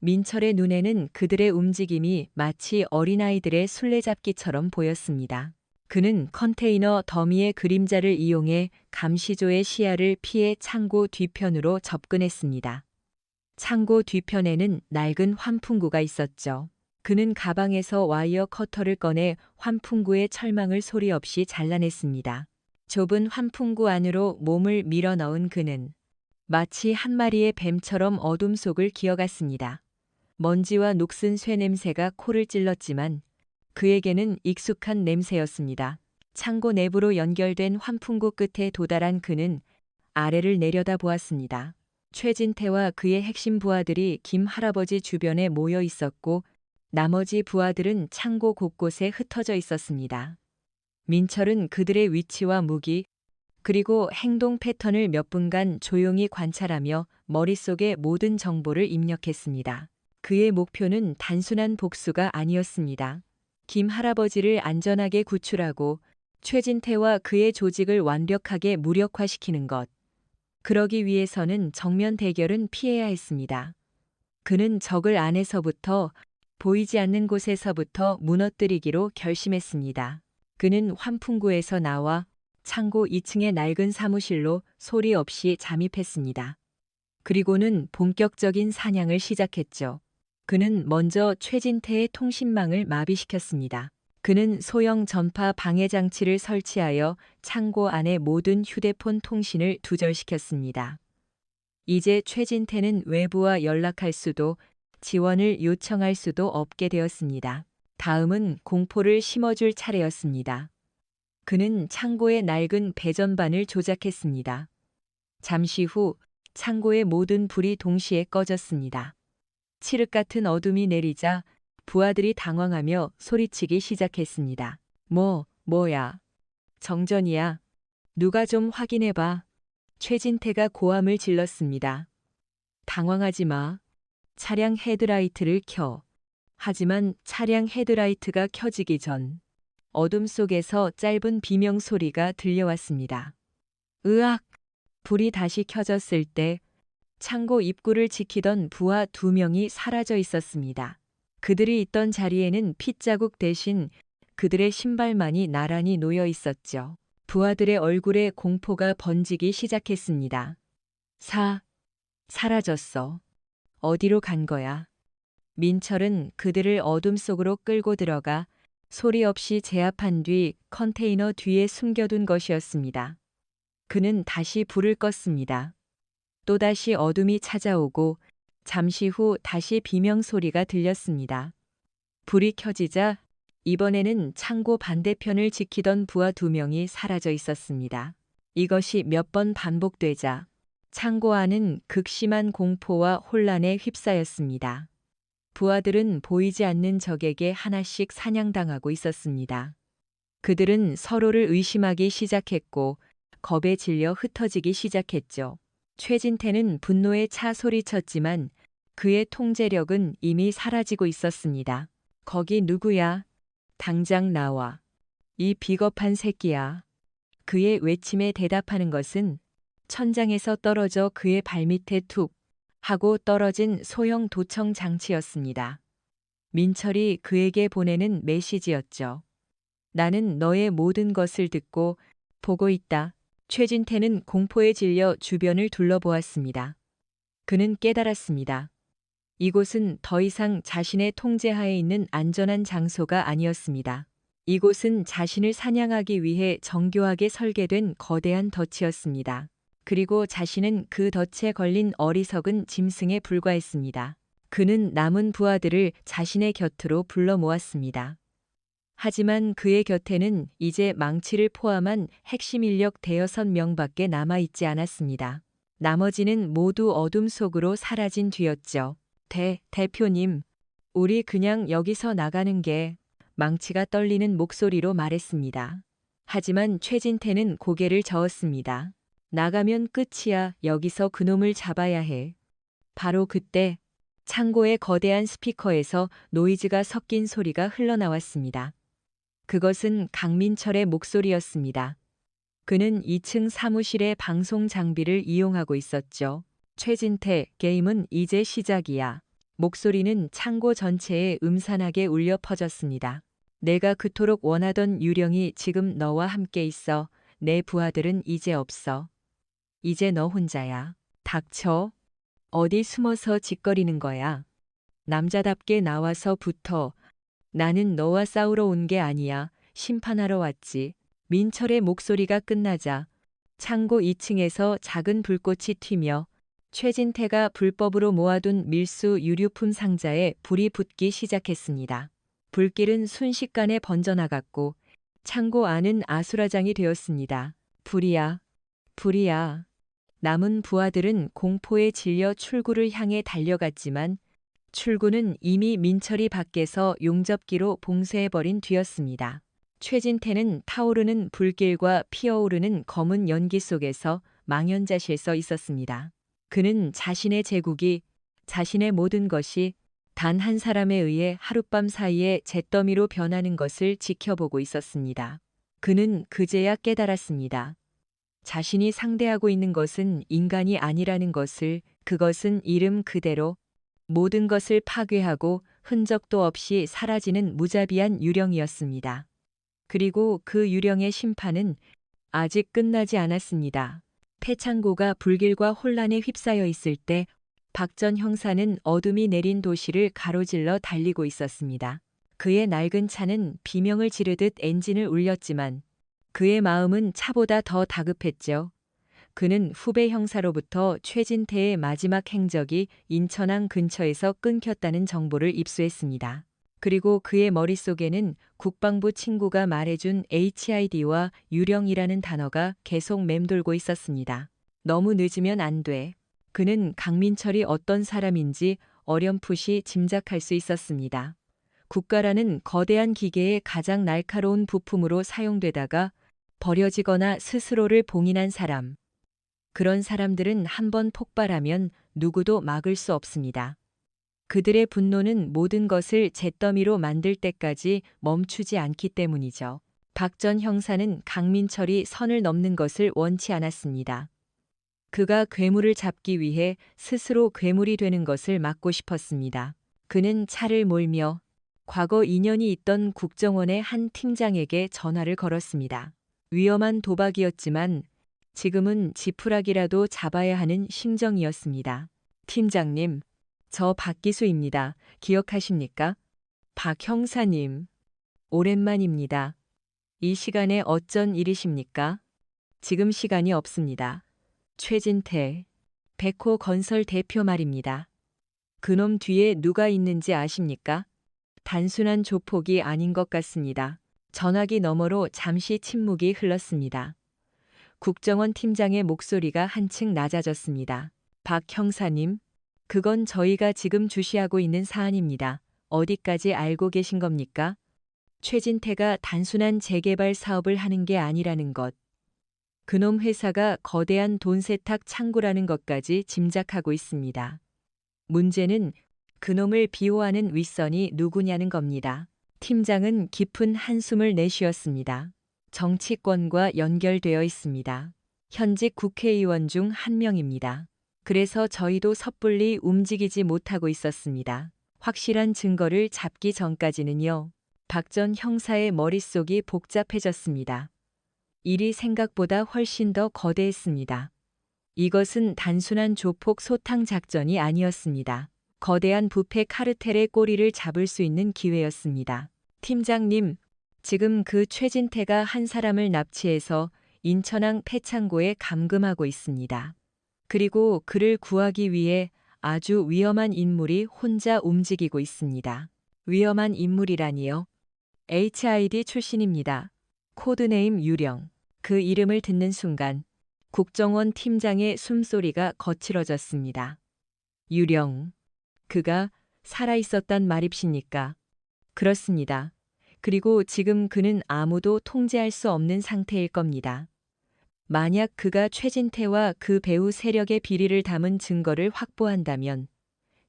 민철의 눈에는 그들의 움직임이 마치 어린아이들의 술래잡기처럼 보였습니다. 그는 컨테이너 더미의 그림자를 이용해 감시조의 시야를 피해 창고 뒤편으로 접근했습니다. 창고 뒤편에는 낡은 환풍구가 있었죠. 그는 가방에서 와이어 커터를 꺼내 환풍구의 철망을 소리 없이 잘라냈습니다. 좁은 환풍구 안으로 몸을 밀어 넣은 그는 마치 한 마리의 뱀처럼 어둠 속을 기어갔습니다. 먼지와 녹슨 쇠 냄새가 코를 찔렀지만 그에게는 익숙한 냄새였습니다. 창고 내부로 연결된 환풍구 끝에 도달한 그는 아래를 내려다 보았습니다. 최진태와 그의 핵심 부하들이 김 할아버지 주변에 모여 있었고 나머지 부하들은 창고 곳곳에 흩어져 있었습니다. 민철은 그들의 위치와 무기, 그리고 행동 패턴을 몇 분간 조용히 관찰하며 머릿속에 모든 정보를 입력했습니다. 그의 목표는 단순한 복수가 아니었습니다. 김 할아버지를 안전하게 구출하고 최진태와 그의 조직을 완벽하게 무력화시키는 것. 그러기 위해서는 정면 대결은 피해야 했습니다. 그는 적을 안에서부터 보이지 않는 곳에서부터 무너뜨리기로 결심했습니다. 그는 환풍구에서 나와 창고 2층의 낡은 사무실로 소리 없이 잠입했습니다. 그리고는 본격적인 사냥을 시작했죠. 그는 먼저 최진태의 통신망을 마비시켰습니다. 그는 소형 전파 방해 장치를 설치하여 창고 안의 모든 휴대폰 통신을 두절시켰습니다. 이제 최진태는 외부와 연락할 수도 지원을 요청할 수도 없게 되었습니다. 다음은 공포를 심어줄 차례였습니다. 그는 창고의 낡은 배전반을 조작했습니다. 잠시 후 창고의 모든 불이 동시에 꺼졌습니다. 칠흑 같은 어둠이 내리자 부하들이 당황하며 소리치기 시작했습니다. 뭐야? 정전이야. 누가 좀 확인해봐. 최진태가 고함을 질렀습니다. 당황하지 마. 차량 헤드라이트를 켜. 하지만 차량 헤드라이트가 켜지기 전 어둠 속에서 짧은 비명 소리가 들려왔습니다. 으악! 불이 다시 켜졌을 때 창고 입구를 지키던 부하 2명이 사라져 있었습니다. 그들이 있던 자리에는 핏자국 대신 그들의 신발만이 나란히 놓여 있었죠. 부하들의 얼굴에 공포가 번지기 시작했습니다. 사라졌어. 어디로 간 거야? 민철은 그들을 어둠 속으로 끌고 들어가 소리 없이 제압한 뒤 컨테이너 뒤에 숨겨둔 것이었습니다. 그는 다시 불을 껐습니다. 또다시 어둠이 찾아오고 잠시 후 다시 비명 소리가 들렸습니다. 불이 켜지자 이번에는 창고 반대편을 지키던 부하 2명이 사라져 있었습니다. 이것이 몇 번 반복되자 창고 안은 극심한 공포와 혼란에 휩싸였습니다. 부하들은 보이지 않는 적에게 하나씩 사냥당하고 있었습니다. 그들은 서로를 의심하기 시작했고 겁에 질려 흩어지기 시작했죠. 최진태는 분노에 차 소리쳤지만 그의 통제력은 이미 사라지고 있었습니다. 거기 누구야? 당장 나와. 이 비겁한 새끼야. 그의 외침에 대답하는 것은 천장에서 떨어져 그의 발밑에 툭 하고 떨어진 소형 도청 장치였습니다. 민철이 그에게 보내는 메시지였죠. 나는 너의 모든 것을 듣고 보고 있다. 최진태는 공포에 질려 주변을 둘러보았습니다. 그는 깨달았습니다. 이곳은 더 이상 자신의 통제하에 있는 안전한 장소가 아니었습니다. 이곳은 자신을 사냥하기 위해 정교하게 설계된 거대한 덫이었습니다. 그리고 자신은 그 덫에 걸린 어리석은 짐승에 불과했습니다. 그는 남은 부하들을 자신의 곁으로 불러 모았습니다. 하지만 그의 곁에는 이제 망치를 포함한 핵심 인력 대여섯 명밖에 남아있지 않았습니다. 나머지는 모두 어둠 속으로 사라진 뒤였죠. 대표님, 우리 그냥 여기서 나가는 게 망치가 떨리는 목소리로 말했습니다. 하지만 최진태는 고개를 저었습니다. 나가면 끝이야. 여기서 그놈을 잡아야 해. 바로 그때 창고의 거대한 스피커에서 노이즈가 섞인 소리가 흘러나왔습니다. 그것은 강민철의 목소리였습니다. 그는 2층 사무실의 방송 장비를 이용하고 있었죠. 최진태, 게임은 이제 시작이야. 목소리는 창고 전체에 음산하게 울려 퍼졌습니다. 내가 그토록 원하던 유령이 지금 너와 함께 있어. 내 부하들은 이제 없어. 이제 너 혼자야. 닥쳐. 어디 숨어서 짓거리는 거야. 남자답게 나와서 붙어. 나는 너와 싸우러 온 게 아니야. 심판하러 왔지. 민철의 목소리가 끝나자 창고 2층에서 작은 불꽃이 튀며 최진태가 불법으로 모아둔 밀수 유류품 상자에 불이 붙기 시작했습니다. 불길은 순식간에 번져나갔고 창고 안은 아수라장이 되었습니다. 불이야. 불이야. 남은 부하들은 공포에 질려 출구를 향해 달려갔지만 출구는 이미 민철이 밖에서 용접기로 봉쇄해버린 뒤였습니다. 최진태는 타오르는 불길과 피어오르는 검은 연기 속에서 망연자실 서 있었습니다. 그는 자신의 제국이, 자신의 모든 것이 단 한 사람에 의해 하룻밤 사이에 잿더미로 변하는 것을 지켜보고 있었습니다. 그는 그제야 깨달았습니다. 자신이 상대하고 있는 것은 인간이 아니라는 것을, 그것은 이름 그대로 모든 것을 파괴하고 흔적도 없이 사라지는 무자비한 유령이었습니다. 그리고 그 유령의 심판은 아직 끝나지 않았습니다. 폐창고가 불길과 혼란에 휩싸여 있을 때 박 전 형사는 어둠이 내린 도시를 가로질러 달리고 있었습니다. 그의 낡은 차는 비명을 지르듯 엔진을 울렸지만 그의 마음은 차보다 더 다급했죠. 그는 후배 형사로부터 최진태의 마지막 행적이 인천항 근처에서 끊겼다는 정보를 입수했습니다. 그리고 그의 머릿속에는 국방부 친구가 말해준 HID와 유령이라는 단어가 계속 맴돌고 있었습니다. 너무 늦으면 안 돼. 그는 강민철이 어떤 사람인지 어렴풋이 짐작할 수 있었습니다. 국가라는 거대한 기계의 가장 날카로운 부품으로 사용되다가 버려지거나 스스로를 봉인한 사람. 그런 사람들은 한번 폭발하면 누구도 막을 수 없습니다. 그들의 분노는 모든 것을 잿더미로 만들 때까지 멈추지 않기 때문이죠. 박 전 형사는 강민철이 선을 넘는 것을 원치 않았습니다. 그가 괴물을 잡기 위해 스스로 괴물이 되는 것을 막고 싶었습니다. 그는 차를 몰며 과거 인연이 있던 국정원의 한 팀장에게 전화를 걸었습니다. 위험한 도박이었지만 지금은 지푸라기라도 잡아야 하는 심정이었습니다. 팀장님, 저 박기수입니다. 기억하십니까? 박 형사님, 오랜만입니다. 이 시간에 어쩐 일이십니까? 지금 시간이 없습니다. 최진태, 백호 건설 대표 말입니다. 그놈 뒤에 누가 있는지 아십니까? 단순한 조폭이 아닌 것 같습니다. 전화기 너머로 잠시 침묵이 흘렀습니다. 국정원 팀장의 목소리가 한층 낮아졌습니다. 박 형사님, 그건 저희가 지금 주시하고 있는 사안입니다. 어디까지 알고 계신 겁니까? 최진태가 단순한 재개발 사업을 하는 게 아니라는 것. 그놈 회사가 거대한 돈 세탁 창구라는 것까지 짐작하고 있습니다. 문제는 그놈을 비호하는 윗선이 누구냐는 겁니다. 팀장은 깊은 한숨을 내쉬었습니다. 정치권과 연결되어 있습니다. 현직 국회의원 중 한 명입니다. 그래서 저희도 섣불리 움직이지 못하고 있었습니다. 확실한 증거를 잡기 전까지는요. 박 전 형사의 머릿속이 복잡해졌습니다. 일이 생각보다 훨씬 더 거대했습니다. 이것은 단순한 조폭 소탕 작전이 아니었습니다. 거대한 부패 카르텔의 꼬리를 잡을 수 있는 기회였습니다. 팀장님, 지금 그 최진태가 한 사람을 납치해서 인천항 폐창고에 감금하고 있습니다. 그리고 그를 구하기 위해 아주 위험한 인물이 혼자 움직이고 있습니다. 위험한 인물이라니요? HID 출신입니다. 코드네임 유령. 그 이름을 듣는 순간 국정원 팀장의 숨소리가 거칠어졌습니다. 유령. 그가 살아있었단 말입니까? 그렇습니다. 그리고 지금 그는 아무도 통제할 수 없는 상태일 겁니다. 만약 그가 최진태와 그 배후 세력의 비리를 담은 증거를 확보한다면,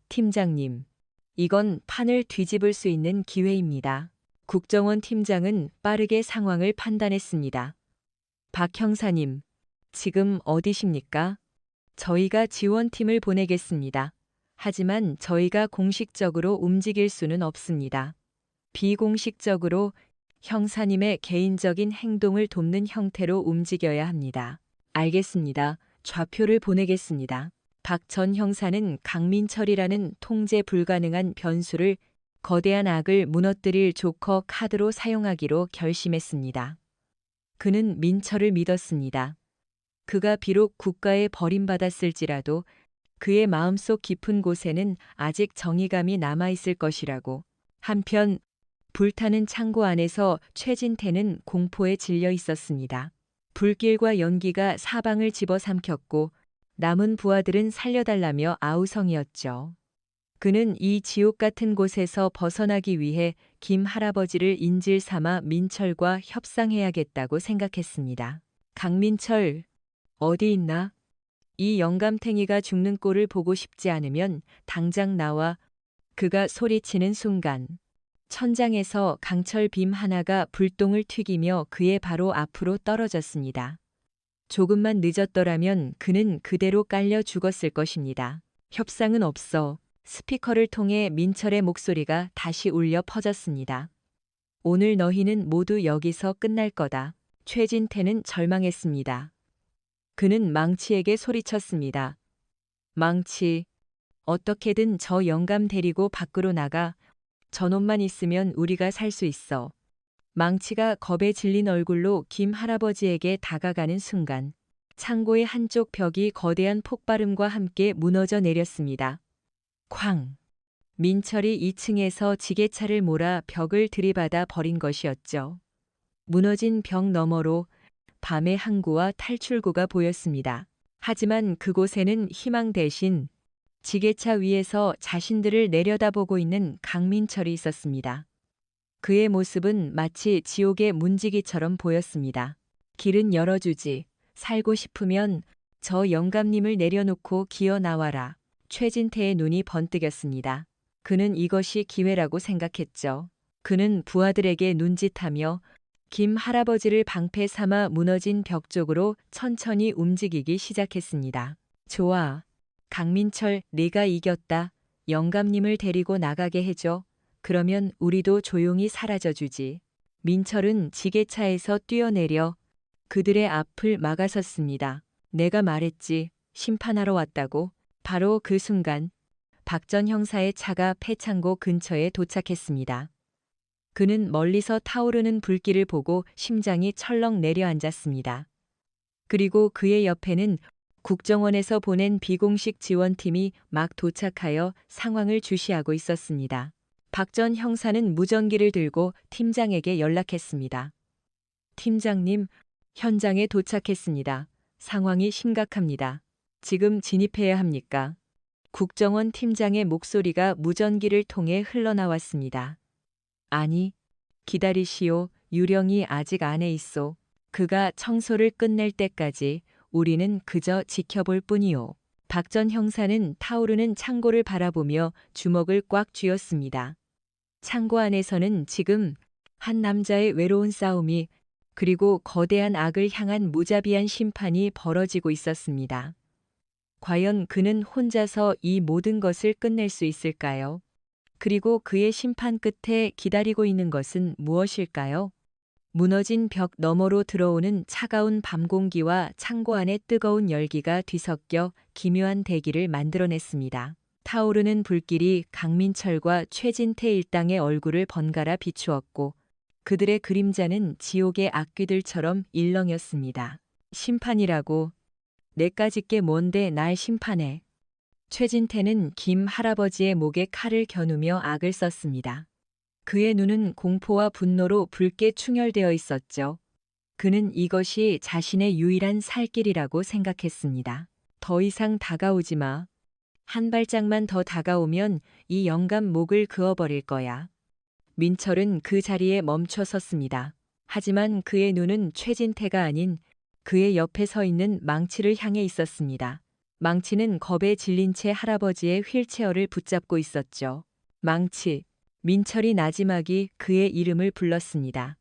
팀장님, 이건 판을 뒤집을 수 있는 기회입니다. 국정원 팀장은 빠르게 상황을 판단했습니다. 박 형사님, 지금 어디십니까? 저희가 지원팀을 보내겠습니다. 하지만 저희가 공식적으로 움직일 수는 없습니다. 비공식적으로 형사님의 개인적인 행동을 돕는 형태로 움직여야 합니다. 알겠습니다. 좌표를 보내겠습니다. 박 전 형사는 강민철이라는 통제 불가능한 변수를 거대한 악을 무너뜨릴 조커 카드로 사용하기로 결심했습니다. 그는 민철을 믿었습니다. 그가 비록 국가에 버림받았을지라도 그의 마음속 깊은 곳에는 아직 정의감이 남아있을 것이라고. 한편 불타는 창고 안에서 최진태는 공포에 질려 있었습니다. 불길과 연기가 사방을 집어삼켰고 남은 부하들은 살려달라며 아우성이었죠. 그는 이 지옥 같은 곳에서 벗어나기 위해 김 할아버지를 인질 삼아 민철과 협상해야겠다고 생각했습니다. 강민철, 어디 있나? 이 영감탱이가 죽는 꼴을 보고 싶지 않으면 당장 나와. 그가 소리치는 순간 천장에서 강철 빔 하나가 불똥을 튀기며 그의 바로 앞으로 떨어졌습니다. 조금만 늦었더라면 그는 그대로 깔려 죽었을 것입니다. 협상은 없어. 스피커를 통해 민철의 목소리가 다시 울려 퍼졌습니다. 오늘 너희는 모두 여기서 끝날 거다. 최진태는 절망했습니다. 그는 망치에게 소리쳤습니다. 망치, 어떻게든 저 영감 데리고 밖으로 나가. 저놈만 있으면 우리가 살 수 있어. 망치가 겁에 질린 얼굴로 김 할아버지에게 다가가는 순간 창고의 한쪽 벽이 거대한 폭발음과 함께 무너져 내렸습니다. 쾅! 민철이 2층에서 지게차를 몰아 벽을 들이받아 버린 것이었죠. 무너진 벽 너머로 밤의 항구와 탈출구가 보였습니다. 하지만 그곳에는 희망 대신 지게차 위에서 자신들을 내려다보고 있는 강민철이 있었습니다. 그의 모습은 마치 지옥의 문지기처럼 보였습니다. 길은 열어주지. 살고 싶으면 저 영감님을 내려놓고 기어 나와라. 최진태의 눈이 번뜩였습니다. 그는 이것이 기회라고 생각했죠. 그는 부하들에게 눈짓하며 김 할아버지를 방패 삼아 무너진 벽 쪽으로 천천히 움직이기 시작했습니다. 좋아. 강민철, 네가 이겼다. 영감님을 데리고 나가게 해줘. 그러면 우리도 조용히 사라져주지. 민철은 지게차에서 뛰어내려 그들의 앞을 막아섰습니다. 내가 말했지. 심판하러 왔다고. 바로 그 순간 박 전 형사의 차가 폐창고 근처에 도착했습니다. 그는 멀리서 타오르는 불길을 보고 심장이 철렁 내려앉았습니다. 그리고 그의 옆에는 국정원에서 보낸 비공식 지원팀이 막 도착하여 상황을 주시하고 있었습니다. 박 전 형사는 무전기를 들고 팀장에게 연락했습니다. 팀장님, 현장에 도착했습니다. 상황이 심각합니다. 지금 진입해야 합니까? 국정원 팀장의 목소리가 무전기를 통해 흘러나왔습니다. 아니, 기다리시오. 유령이 아직 안에 있소. 그가 청소를 끝낼 때까지 우리는 그저 지켜볼 뿐이오. 박 전 형사는 타오르는 창고를 바라보며 주먹을 꽉 쥐었습니다. 창고 안에서는 지금 한 남자의 외로운 싸움이 그리고 거대한 악을 향한 무자비한 심판이 벌어지고 있었습니다. 과연 그는 혼자서 이 모든 것을 끝낼 수 있을까요? 그리고 그의 심판 끝에 기다리고 있는 것은 무엇일까요? 무너진 벽 너머로 들어오는 차가운 밤 공기와 창고 안의 뜨거운 열기가 뒤섞여 기묘한 대기를 만들어냈습니다. 타오르는 불길이 강민철과 최진태 일당의 얼굴을 번갈아 비추었고 그들의 그림자는 지옥의 악귀들처럼 일렁였습니다. 심판이라고 내까짓 게 뭔데 날 심판해. 최진태는 김 할아버지의 목에 칼을 겨누며 악을 썼습니다. 그의 눈은 공포와 분노로 붉게 충혈되어 있었죠. 그는 이것이 자신의 유일한 살 길이라고 생각했습니다. 더 이상 다가오지 마. 한 발짝만 더 다가오면 이 영감 목을 그어버릴 거야. 민철은 그 자리에 멈춰 섰습니다. 하지만 그의 눈은 최진태가 아닌 그의 옆에 서 있는 망치를 향해 있었습니다. 망치는 겁에 질린 채 할아버지의 휠체어를 붙잡고 있었죠. 망치. 민철이 나지막이 그의 이름을 불렀습니다.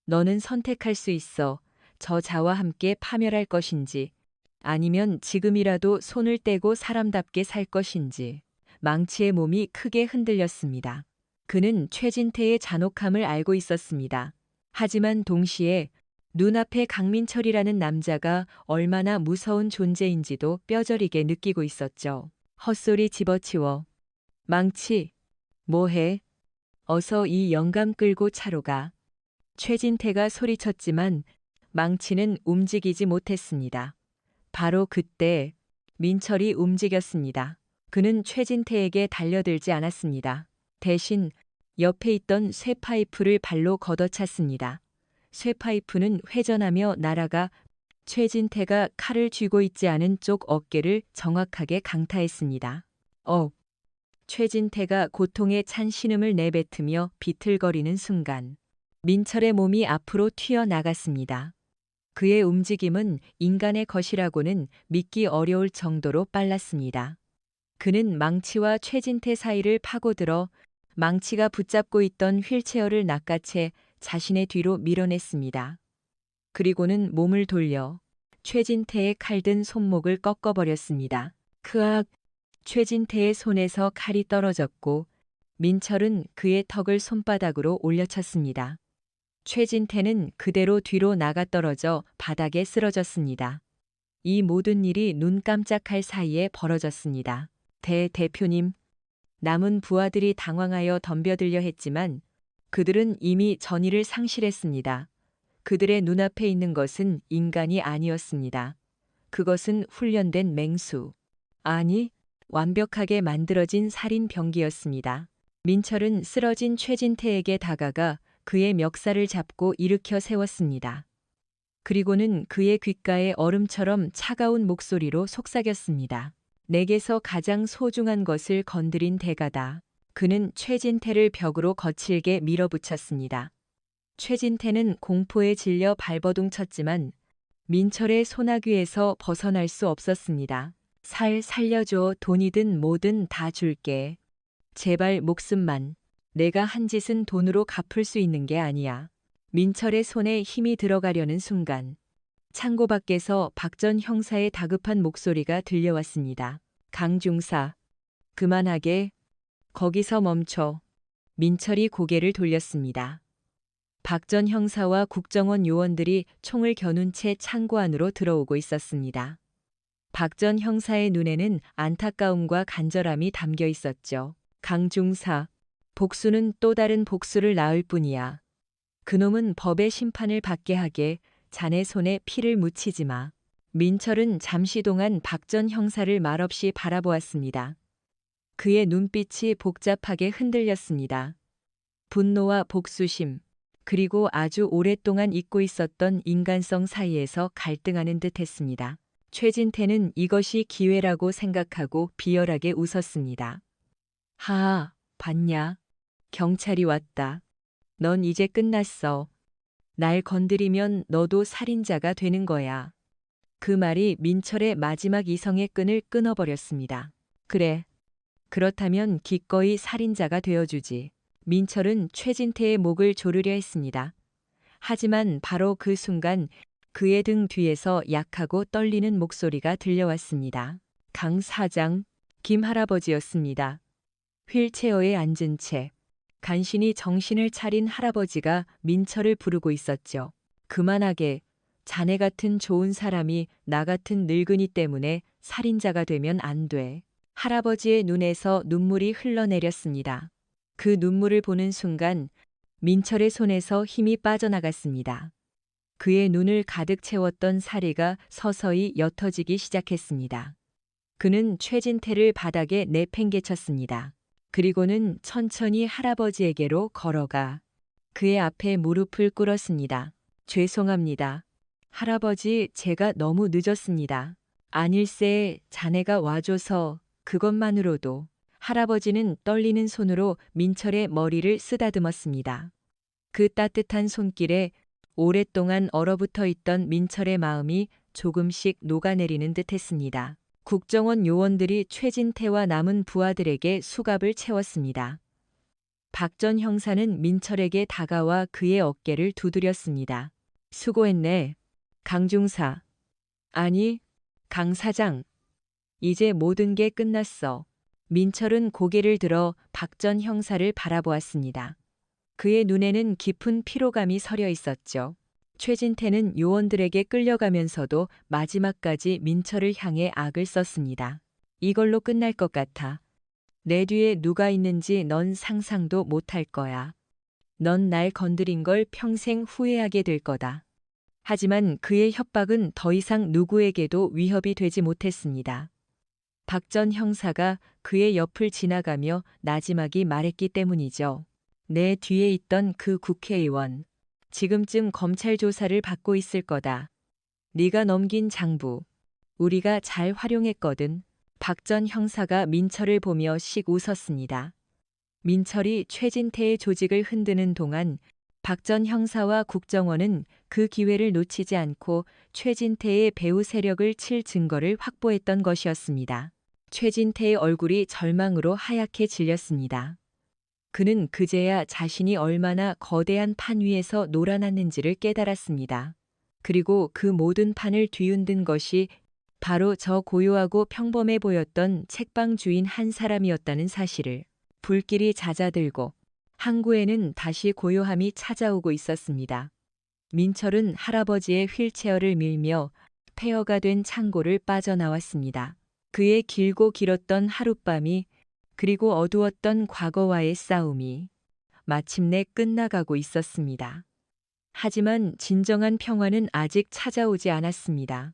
너는 선택할 수 있어. 저 자와 함께 파멸할 것인지 아니면 지금이라도 손을 떼고 사람답게 살 것인지. 망치의 몸이 크게 흔들렸습니다. 그는 최진태의 잔혹함을 알고 있었습니다. 하지만 동시에 눈앞에 강민철이라는 남자가 얼마나 무서운 존재인지도 뼈저리게 느끼고 있었죠. 헛소리 집어치워. 망치. 뭐해? 어서 이 영감 끌고 차로 가. 최진태가 소리쳤지만 망치는 움직이지 못했습니다. 바로 그때 민철이 움직였습니다. 그는 최진태에게 달려들지 않았습니다. 대신 옆에 있던 쇠파이프를 발로 걷어찼습니다. 쇠파이프는 회전하며 날아가 최진태가 칼을 쥐고 있지 않은 쪽 어깨를 정확하게 강타했습니다. 최진태가 고통에 찬 신음을 내뱉으며 비틀거리는 순간 민철의 몸이 앞으로 튀어나갔습니다. 그의 움직임은 인간의 것이라고는 믿기 어려울 정도로 빨랐습니다. 그는 망치와 최진태 사이를 파고들어 망치가 붙잡고 있던 휠체어를 낚아채 자신의 뒤로 밀어냈습니다. 그리고는 몸을 돌려 최진태의 칼든 손목을 꺾어버렸습니다. 크악! 최진태의 손에서 칼이 떨어졌고 민철은 그의 턱을 손바닥으로 올려쳤습니다. 최진태는 그대로 뒤로 나가떨어져 바닥에 쓰러졌습니다. 이 모든 일이 눈 깜짝할 사이에 벌어졌습니다. 대표님, 남은 부하들이 당황하여 덤벼들려 했지만 그들은 이미 전의를 상실했습니다. 그들의 눈앞에 있는 것은 인간이 아니었습니다. 그것은 훈련된 맹수. 아니, 완벽하게 만들어진 살인 병기였습니다. 민철은 쓰러진 최진태에게 다가가 그의 멱살을 잡고 일으켜 세웠습니다. 그리고는 그의 귓가에 얼음처럼 차가운 목소리로 속삭였습니다. 내게서 가장 소중한 것을 건드린 대가다. 그는 최진태를 벽으로 거칠게 밀어붙였습니다. 최진태는 공포에 질려 발버둥 쳤지만 민철의 소나귀에서 벗어날 수 없었습니다. 살려줘. 돈이든 뭐든 다 줄게. 제발 목숨만. 내가 한 짓은 돈으로 갚을 수 있는 게 아니야. 민철의 손에 힘이 들어가려는 순간 창고 밖에서 박전 형사의 다급한 목소리가 들려왔습니다. 강중사. 그만하게. 거기서 멈춰. 민철이 고개를 돌렸습니다. 박전 형사와 국정원 요원들이 총을 겨눈 채 창고 안으로 들어오고 있었습니다. 박전 형사의 눈에는 안타까움과 간절함이 담겨 있었죠. 강중사. 복수는 또 다른 복수를 낳을 뿐이야. 그놈은 법의 심판을 받게 하게 자네 손에 피를 묻히지 마. 민철은 잠시 동안 박전 형사를 말없이 바라보았습니다. 그의 눈빛이 복잡하게 흔들렸습니다. 분노와 복수심, 그리고 아주 오랫동안 잊고 있었던 인간성 사이에서 갈등하는 듯했습니다. 최진태는 이것이 기회라고 생각하고 비열하게 웃었습니다. 하하, 봤냐? 경찰이 왔다. 넌 이제 끝났어. 날 건드리면 너도 살인자가 되는 거야. 그 말이 민철의 마지막 이성의 끈을 끊어버렸습니다. 그래. 그렇다면 기꺼이 살인자가 되어주지. 민철은 최진태의 목을 조르려 했습니다. 하지만 바로 그 순간 그의 등 뒤에서 약하고 떨리는 목소리가 들려왔습니다. 강 사장, 김 할아버지였습니다. 휠체어에 앉은 채 간신히 정신을 차린 할아버지가 민철을 부르고 있었죠. 그만하게. 자네 같은 좋은 사람이 나 같은 늙은이 때문에 살인자가 되면 안 돼. 할아버지의 눈에서 눈물이 흘러내렸습니다. 그 눈물을 보는 순간 민철의 손에서 힘이 빠져나갔습니다. 그의 눈을 가득 채웠던 사리가 서서히 옅어지기 시작했습니다. 그는 최진태를 바닥에 내팽개쳤습니다. 그리고는 천천히 할아버지에게로 걸어가 그의 앞에 무릎을 꿇었습니다. 죄송합니다. 할아버지, 제가 너무 늦었습니다. 아닐세, 자네가 와줘서 그것만으로도. 할아버지는 떨리는 손으로 민철의 머리를 쓰다듬었습니다. 그 따뜻한 손길에 오랫동안 얼어붙어 있던 민철의 마음이 조금씩 녹아내리는 듯했습니다. 국정원 요원들이 최진태와 남은 부하들에게 수갑을 채웠습니다. 박 전 형사는 민철에게 다가와 그의 어깨를 두드렸습니다. 수고했네, 강 중사. 아니, 강 사장. 이제 모든 게 끝났어. 민철은 고개를 들어 박 전 형사를 바라보았습니다. 그의 눈에는 깊은 피로감이 서려 있었죠. 최진태는 요원들에게 끌려가면서도 마지막까지 민철을 향해 악을 썼습니다. 이걸로 끝날 것 같아. 내 뒤에 누가 있는지 넌 상상도 못할 거야. 넌 날 건드린 걸 평생 후회하게 될 거다. 하지만 그의 협박은 더 이상 누구에게도 위협이 되지 못했습니다. 박 전 형사가 그의 옆을 지나가며 나지막이 말했기 때문이죠. 내 뒤에 있던 그 국회의원, 지금쯤 검찰 조사를 받고 있을 거다. 네가 넘긴 장부, 우리가 잘 활용했거든. 박 전 형사가 민철을 보며 씩 웃었습니다. 민철이 최진태의 조직을 흔드는 동안 박 전 형사와 국정원은 그 기회를 놓치지 않고 최진태의 배후 세력을 칠 증거를 확보했던 것이었습니다. 최진태의 얼굴이 절망으로 하얗게 질렸습니다. 그는 그제야 자신이 얼마나 거대한 판 위에서 놀아났는지를 깨달았습니다. 그리고 그 모든 판을 뒤흔든 것이 바로 저 고요하고 평범해 보였던 책방 주인 한 사람이었다는 사실을. 불길이 잦아들고 항구에는 다시 고요함이 찾아오고 있었습니다. 민철은 할아버지의 휠체어를 밀며 폐허가 된 창고를 빠져나왔습니다. 그의 길고 길었던 하룻밤이 그리고 어두웠던 과거와의 싸움이 마침내 끝나가고 있었습니다. 하지만 진정한 평화는 아직 찾아오지 않았습니다.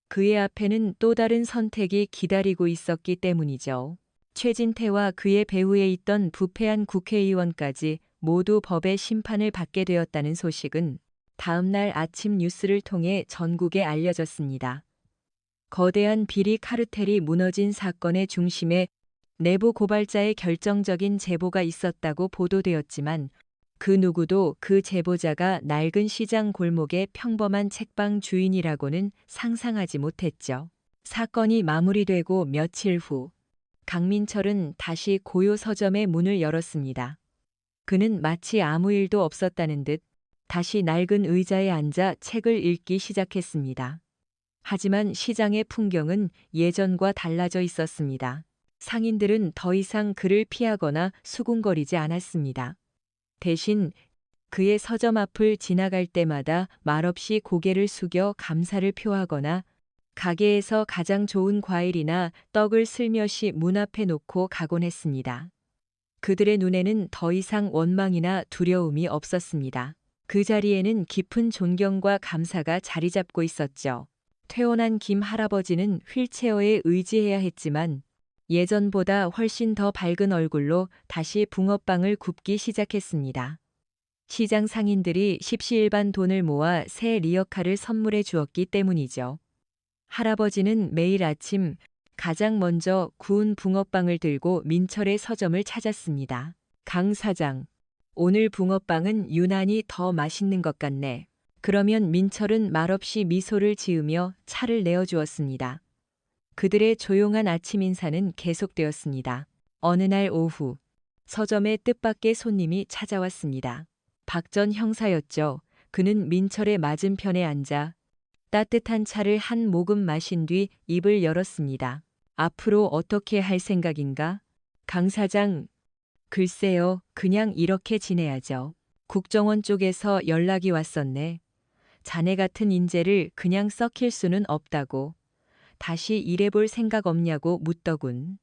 그의 앞에는 또 다른 선택이 기다리고 있었기 때문이죠. 최진태와 그의 배후에 있던 부패한 국회의원까지 모두 법의 심판을 받게 되었다는 소식은 다음 날 아침 뉴스를 통해 전국에 알려졌습니다. 거대한 비리 카르텔이 무너진 사건의 중심에 내부 고발자의 결정적인 제보가 있었다고 보도되었지만 그 누구도 그 제보자가 낡은 시장 골목의 평범한 책방 주인이라고는 상상하지 못했죠. 사건이 마무리되고 며칠 후 강민철은 다시 고요 서점의 문을 열었습니다. 그는 마치 아무 일도 없었다는 듯 다시 낡은 의자에 앉아 책을 읽기 시작했습니다. 하지만 시장의 풍경은 예전과 달라져 있었습니다. 상인들은 더 이상 그를 피하거나 수군거리지 않았습니다. 대신 그의 서점 앞을 지나갈 때마다 말없이 고개를 숙여 감사를 표하거나 가게에서 가장 좋은 과일이나 떡을 슬며시 문 앞에 놓고 가곤 했습니다. 그들의 눈에는 더 이상 원망이나 두려움이 없었습니다. 그 자리에는 깊은 존경과 감사가 자리 잡고 있었죠. 퇴원한 김 할아버지는 휠체어에 의지해야 했지만 예전보다 훨씬 더 밝은 얼굴로 다시 붕어빵을 굽기 시작했습니다. 시장 상인들이 십시일반 돈을 모아 새 리어카를 선물해 주었기 때문이죠. 할아버지는 매일 아침 가장 먼저 구운 붕어빵을 들고 민철의 서점을 찾았습니다. 강 사장, 오늘 붕어빵은 유난히 더 맛있는 것 같네. 그러면 민철은 말없이 미소를 지으며 차를 내어주었습니다. 그들의 조용한 아침 인사는 계속되었습니다. 어느 날 오후, 서점에 뜻밖의 손님이 찾아왔습니다. 박 전 형사였죠. 그는 민철의 맞은편에 앉아 따뜻한 차를 한 모금 마신 뒤 입을 열었습니다. 앞으로 어떻게 할 생각인가? 강 사장, 글쎄요, 그냥 이렇게 지내야죠. 국정원 쪽에서 연락이 왔었네. 자네 같은 인재를 그냥 썩힐 수는 없다고. 다시 일해볼 생각 없냐고 묻더군.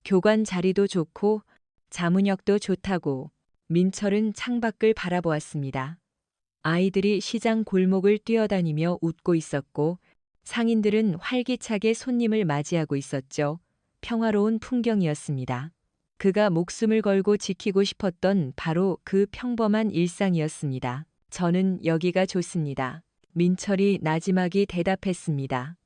교관 자리도 좋고 자문역도 좋다고. 민철은 창밖을 바라보았습니다. 아이들이 시장 골목을 뛰어다니며 웃고 있었고 상인들은 활기차게 손님을 맞이하고 있었죠. 평화로운 풍경이었습니다. 그가 목숨을 걸고 지키고 싶었던 바로 그 평범한 일상이었습니다. 저는 여기가 좋습니다. 민철이 나지막이 대답했습니다.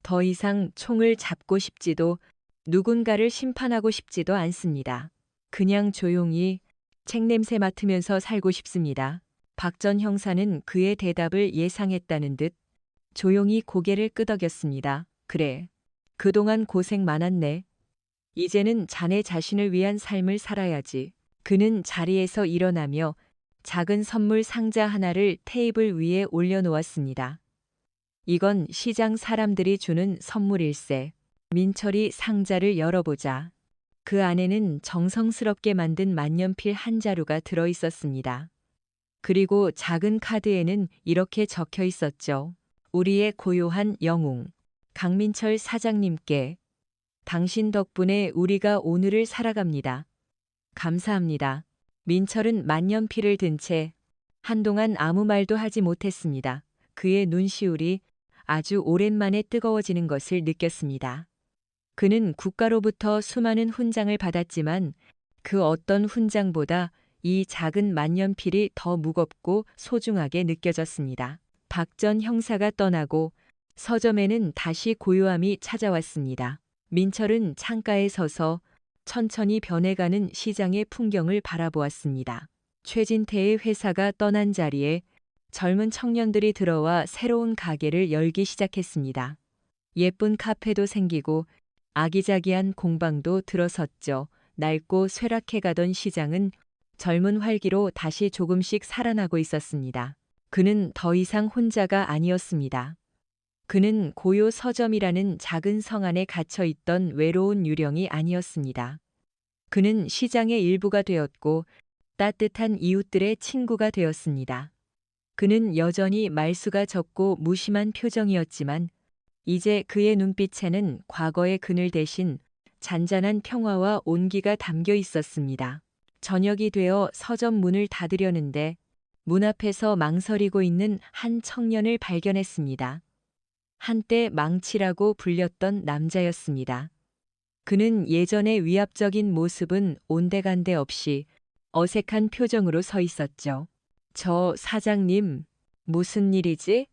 더 이상 총을 잡고 싶지도 누군가를 심판하고 싶지도 않습니다. 그냥 조용히 책 냄새 맡으면서 살고 싶습니다. 박 전 형사는 그의 대답을 예상했다는 듯 조용히 고개를 끄덕였습니다. 그래. 그동안 고생 많았네. 이제는 자네 자신을 위한 삶을 살아야지. 그는 자리에서 일어나며 작은 선물 상자 하나를 테이블 위에 올려놓았습니다. 이건 시장 사람들이 주는 선물일세. 민철이 상자를 열어보자. 그 안에는 정성스럽게 만든 만년필 한 자루가 들어 있었습니다. 그리고 작은 카드에는 이렇게 적혀 있었죠. 우리의 고요한 영웅, 강민철 사장님께. 당신 덕분에 우리가 오늘을 살아갑니다. 감사합니다. 민철은 만년필을 든 채 한동안 아무 말도 하지 못했습니다. 그의 눈시울이 아주 오랜만에 뜨거워지는 것을 느꼈습니다. 그는 국가로부터 수많은 훈장을 받았지만 그 어떤 훈장보다 이 작은 만년필이 더 무겁고 소중하게 느껴졌습니다. 박 전 형사가 떠나고 서점에는 다시 고요함이 찾아왔습니다. 민철은 창가에 서서 천천히 변해가는 시장의 풍경을 바라보았습니다. 최진태의 회사가 떠난 자리에 젊은 청년들이 들어와 새로운 가게를 열기 시작했습니다. 예쁜 카페도 생기고 아기자기한 공방도 들어섰죠. 낡고 쇠락해가던 시장은 젊은 활기로 다시 조금씩 살아나고 있었습니다. 그는 더 이상 혼자가 아니었습니다. 그는 고요 서점이라는 작은 성 안에 갇혀 있던 외로운 유령이 아니었습니다. 그는 시장의 일부가 되었고 따뜻한 이웃들의 친구가 되었습니다. 그는 여전히 말수가 적고 무심한 표정이었지만 이제 그의 눈빛에는 과거의 그늘 대신 잔잔한 평화와 온기가 담겨 있었습니다. 저녁이 되어 서점 문을 닫으려는데 문 앞에서 망설이고 있는 한 청년을 발견했습니다. 한때 망치라고 불렸던 남자였습니다. 그는 예전의 위압적인 모습은 온데간데 없이 어색한 표정으로 서 있었죠. 저 사장님, 무슨 일이지?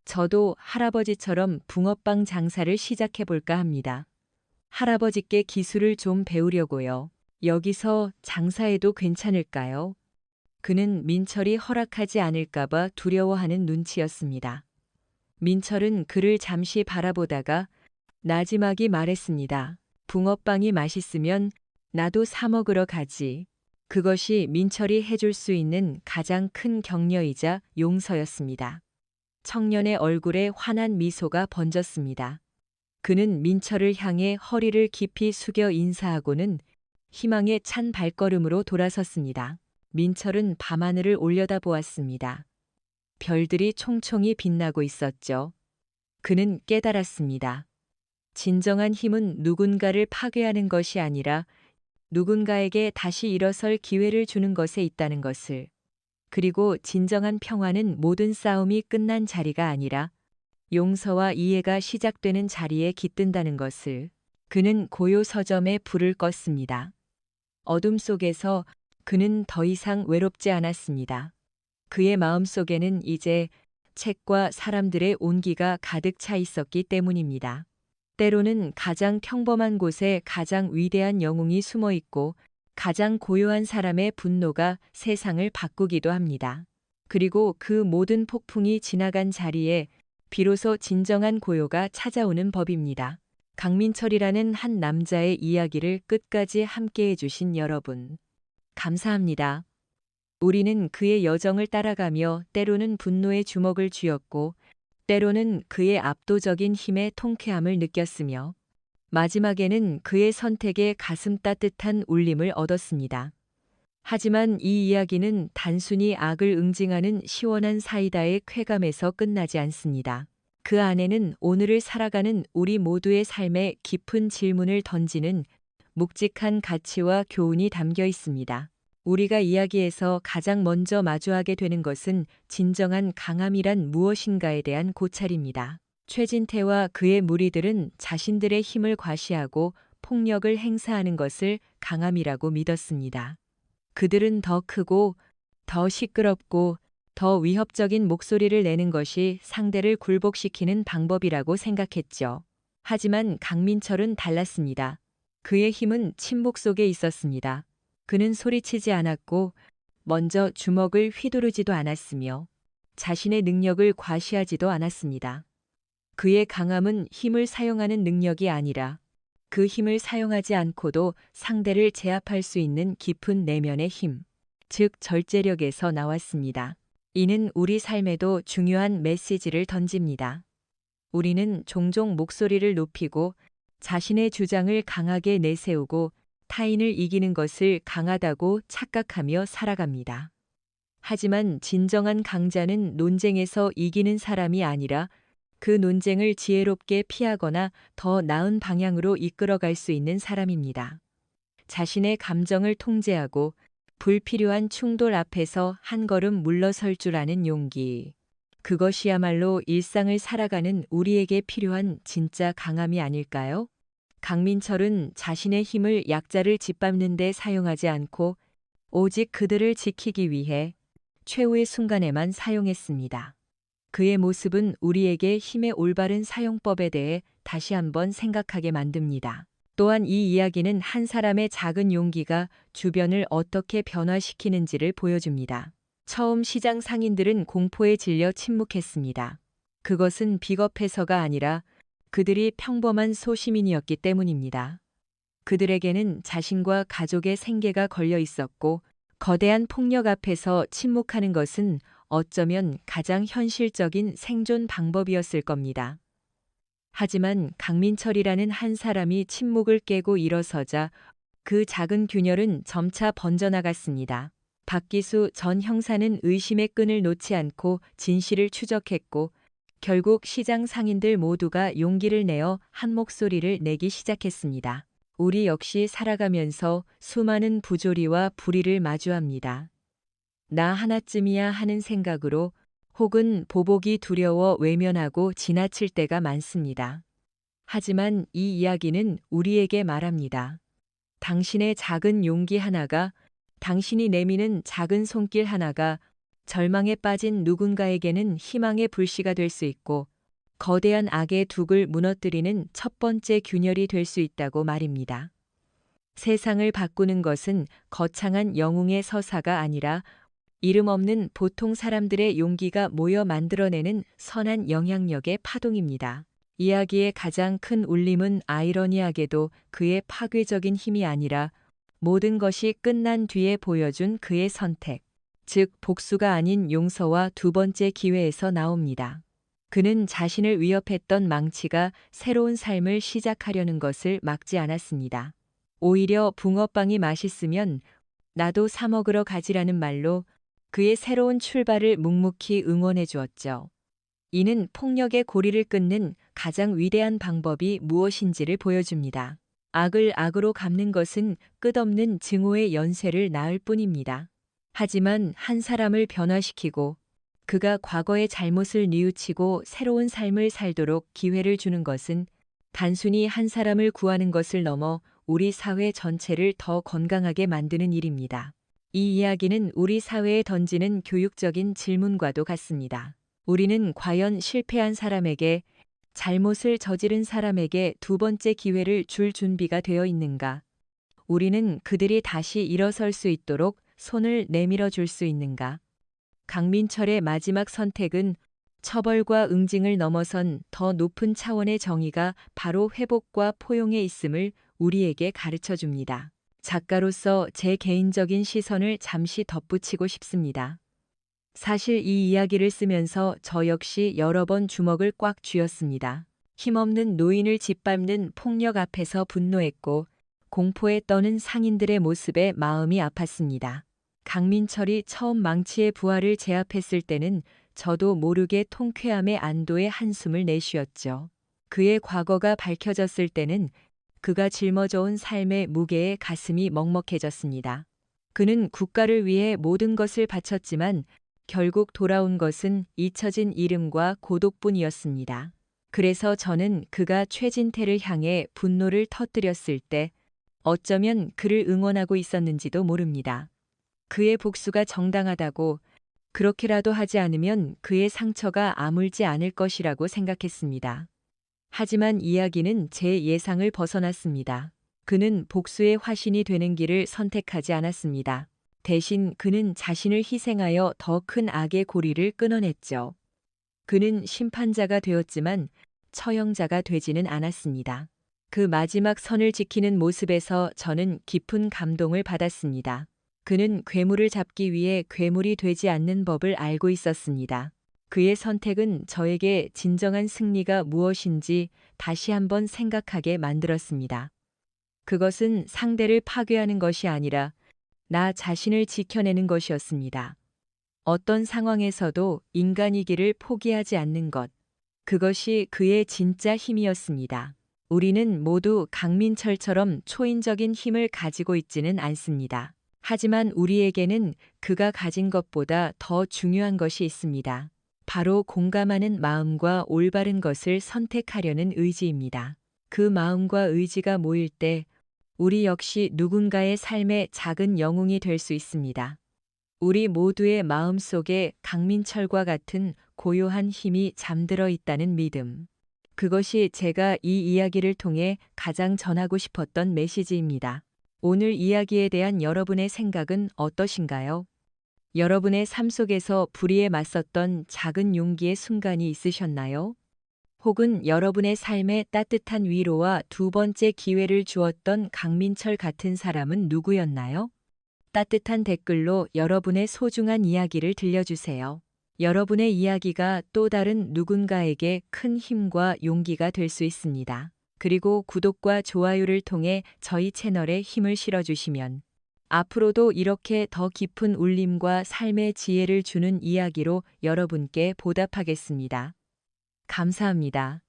저도 할아버지처럼 붕어빵 장사를 시작해볼까 합니다. 할아버지께 기술을 좀 배우려고요. 여기서 장사해도 괜찮을까요? 그는 민철이 허락하지 않을까봐 두려워하는 눈치였습니다. 민철은 그를 잠시 바라보다가 나지막이 말했습니다. 붕어빵이 맛있으면 나도 사 먹으러 가지. 그것이 민철이 해줄 수 있는 가장 큰 격려이자 용서였습니다. 청년의 얼굴에 환한 미소가 번졌습니다. 그는 민철을 향해 허리를 깊이 숙여 인사하고는 희망에 찬 발걸음으로 돌아섰습니다. 민철은 밤하늘을 올려다보았습니다. 별들이 총총히 빛나고 있었죠. 그는 깨달았습니다. 진정한 힘은 누군가를 파괴하는 것이 아니라 누군가에게 다시 일어설 기회를 주는 것에 있다는 것을. 그리고 진정한 평화는 모든 싸움이 끝난 자리가 아니라 용서와 이해가 시작되는 자리에 깃든다는 것을. 그는 고요 서점에 불을 껐습니다. 어둠 속에서 그는 더 이상 외롭지 않았습니다. 그의 마음속에는 이제 책과 사람들의 온기가 가득 차 있었기 때문입니다. 때로는 가장 평범한 곳에 가장 위대한 영웅이 숨어 있고 가장 고요한 사람의 분노가 세상을 바꾸기도 합니다. 그리고 그 모든 폭풍이 지나간 자리에 비로소 진정한 고요가 찾아오는 법입니다. 강민철이라는 한 남자의 이야기를 끝까지 함께 해주신 여러분. 감사합니다. 우리는 그의 여정을 따라가며 때로는 분노의 주먹을 쥐었고 때로는 그의 압도적인 힘의 통쾌함을 느꼈으며 마지막에는 그의 선택에 가슴 따뜻한 울림을 얻었습니다. 하지만 이 이야기는 단순히 악을 응징하는 시원한 사이다의 쾌감에서 끝나지 않습니다. 그 안에는 오늘을 살아가는 우리 모두의 삶에 깊은 질문을 던지는 묵직한 가치와 교훈이 담겨 있습니다. 우리가 이야기에서 가장 먼저 마주하게 되는 것은 진정한 강함이란 무엇인가에 대한 고찰입니다. 최진태와 그의 무리들은 자신들의 힘을 과시하고 폭력을 행사하는 것을 강함이라고 믿었습니다. 그들은 더 크고 더 시끄럽고 더 위협적인 목소리를 내는 것이 상대를 굴복시키는 방법이라고 생각했죠. 하지만 강민철은 달랐습니다. 그의 힘은 침묵 속에 있었습니다. 그는 소리치지 않았고 먼저 주먹을 휘두르지도 않았으며 자신의 능력을 과시하지도 않았습니다. 그의 강함은 힘을 사용하는 능력이 아니라 그 힘을 사용하지 않고도 상대를 제압할 수 있는 깊은 내면의 힘, 즉 절제력에서 나왔습니다. 이는 우리 삶에도 중요한 메시지를 던집니다. 우리는 종종 목소리를 높이고 자신의 주장을 강하게 내세우고 타인을 이기는 것을 강하다고 착각하며 살아갑니다. 하지만 진정한 강자는 논쟁에서 이기는 사람이 아니라 그 논쟁을 지혜롭게 피하거나 더 나은 방향으로 이끌어갈 수 있는 사람입니다. 자신의 감정을 통제하고 불필요한 충돌 앞에서 한 걸음 물러설 줄 아는 용기. 그것이야말로 일상을 살아가는 우리에게 필요한 진짜 강함이 아닐까요? 강민철은 자신의 힘을 약자를 짓밟는 데 사용하지 않고 오직 그들을 지키기 위해 최후의 순간에만 사용했습니다. 그의 모습은 우리에게 힘의 올바른 사용법에 대해 다시 한번 생각하게 만듭니다. 또한 이 이야기는 한 사람의 작은 용기가 주변을 어떻게 변화시키는지를 보여줍니다. 처음 시장 상인들은 공포에 질려 침묵했습니다. 그것은 비겁해서가 아니라 그들이 평범한 소시민이었기 때문입니다. 그들에게는 자신과 가족의 생계가 걸려 있었고 거대한 폭력 앞에서 침묵하는 것은 어쩌면 가장 현실적인 생존 방법이었을 겁니다. 하지만 강민철이라는 한 사람이 침묵을 깨고 일어서자 그 작은 균열은 점차 번져나갔습니다. 박기수 전 형사는 의심의 끈을 놓지 않고 진실을 추적했고 결국 시장 상인들 모두가 용기를 내어 한 목소리를 내기 시작했습니다. 우리 역시 살아가면서 수많은 부조리와 불의를 마주합니다. 나 하나쯤이야 하는 생각으로 혹은 보복이 두려워 외면하고 지나칠 때가 많습니다. 하지만 이 이야기는 우리에게 말합니다. 당신의 작은 용기 하나가, 당신이 내미는 작은 손길 하나가 절망에 빠진 누군가에게는 희망의 불씨가 될 수 있고 거대한 악의 둑을 무너뜨리는 첫 번째 균열이 될 수 있다고 말입니다. 세상을 바꾸는 것은 거창한 영웅의 서사가 아니라 이름 없는 보통 사람들의 용기가 모여 만들어내는 선한 영향력의 파동입니다. 이야기의 가장 큰 울림은 아이러니하게도 그의 파괴적인 힘이 아니라 모든 것이 끝난 뒤에 보여준 그의 선택, 즉 복수가 아닌 용서와 두 번째 기회에서 나옵니다. 그는 자신을 위협했던 망치가 새로운 삶을 시작하려는 것을 막지 않았습니다. 오히려 붕어빵이 맛있으면 나도 사 먹으러 가지라는 말로 그의 새로운 출발을 묵묵히 응원해 주었죠. 이는 폭력의 고리를 끊는 가장 위대한 방법이 무엇인지를 보여줍니다. 악을 악으로 갚는 것은 끝없는 증오의 연쇄를 낳을 뿐입니다. 하지만 한 사람을 변화시키고 그가 과거의 잘못을 뉘우치고 새로운 삶을 살도록 기회를 주는 것은 단순히 한 사람을 구하는 것을 넘어 우리 사회 전체를 더 건강하게 만드는 일입니다. 이 이야기는 우리 사회에 던지는 교육적인 질문과도 같습니다. 우리는 과연 실패한 사람에게, 잘못을 저지른 사람에게 두 번째 기회를 줄 준비가 되어 있는가? 우리는 그들이 다시 일어설 수 있도록 손을 내밀어 줄 수 있는가? 강민철의 마지막 선택은 처벌과 응징을 넘어선 더 높은 차원의 정의가 바로 회복과 포용에 있음을 우리에게 가르쳐 줍니다. 작가로서 제 개인적인 시선을 잠시 덧붙이고 싶습니다. 사실 이 이야기를 쓰면서 저 역시 여러 번 주먹을 꽉 쥐었습니다. 힘없는 노인을 짓밟는 폭력 앞에서 분노했고 공포에 떠는 상인들의 모습에 마음이 아팠습니다. 강민철이 처음 망치의 부하를 제압했을 때는 저도 모르게 통쾌함의 안도의 한숨을 내쉬었죠. 그의 과거가 밝혀졌을 때는 그가 짊어져온 삶의 무게에 가슴이 먹먹해졌습니다. 그는 국가를 위해 모든 것을 바쳤지만 결국 돌아온 것은 잊혀진 이름과 고독뿐이었습니다. 그래서 저는 그가 최진태를 향해 분노를 터뜨렸을 때 어쩌면 그를 응원하고 있었는지도 모릅니다. 그의 복수가 정당하다고, 그렇게라도 하지 않으면 그의 상처가 아물지 않을 것이라고 생각했습니다. 하지만 이야기는 제 예상을 벗어났습니다. 그는 복수의 화신이 되는 길을 선택하지 않았습니다. 대신 그는 자신을 희생하여 더 큰 악의 고리를 끊어냈죠. 그는 심판자가 되었지만 처형자가 되지는 않았습니다. 그 마지막 선을 지키는 모습에서 저는 깊은 감동을 받았습니다. 그는 괴물을 잡기 위해 괴물이 되지 않는 법을 알고 있었습니다. 그의 선택은 저에게 진정한 승리가 무엇인지 다시 한번 생각하게 만들었습니다. 그것은 상대를 파괴하는 것이 아니라 나 자신을 지켜내는 것이었습니다. 어떤 상황에서도 인간이기를 포기하지 않는 것. 그것이 그의 진짜 힘이었습니다. 우리는 모두 강민철처럼 초인적인 힘을 가지고 있지는 않습니다. 하지만 우리에게는 그가 가진 것보다 더 중요한 것이 있습니다. 바로 공감하는 마음과 올바른 것을 선택하려는 의지입니다. 그 마음과 의지가 모일 때 우리 역시 누군가의 삶의 작은 영웅이 될 수 있습니다. 우리 모두의 마음 속에 강민철과 같은 고요한 힘이 잠들어 있다는 믿음. 그것이 제가 이 이야기를 통해 가장 전하고 싶었던 메시지입니다. 오늘 이야기에 대한 여러분의 생각은 어떠신가요? 여러분의 삶 속에서 불의에 맞섰던 작은 용기의 순간이 있으셨나요? 혹은 여러분의 삶에 따뜻한 위로와 두 번째 기회를 주었던 강민철 같은 사람은 누구였나요? 따뜻한 댓글로 여러분의 소중한 이야기를 들려주세요. 여러분의 이야기가 또 다른 누군가에게 큰 힘과 용기가 될 수 있습니다. 그리고 구독과 좋아요를 통해 저희 채널에 힘을 실어주시면 앞으로도 이렇게 더 깊은 울림과 삶의 지혜를 주는 이야기로 여러분께 보답하겠습니다. 감사합니다.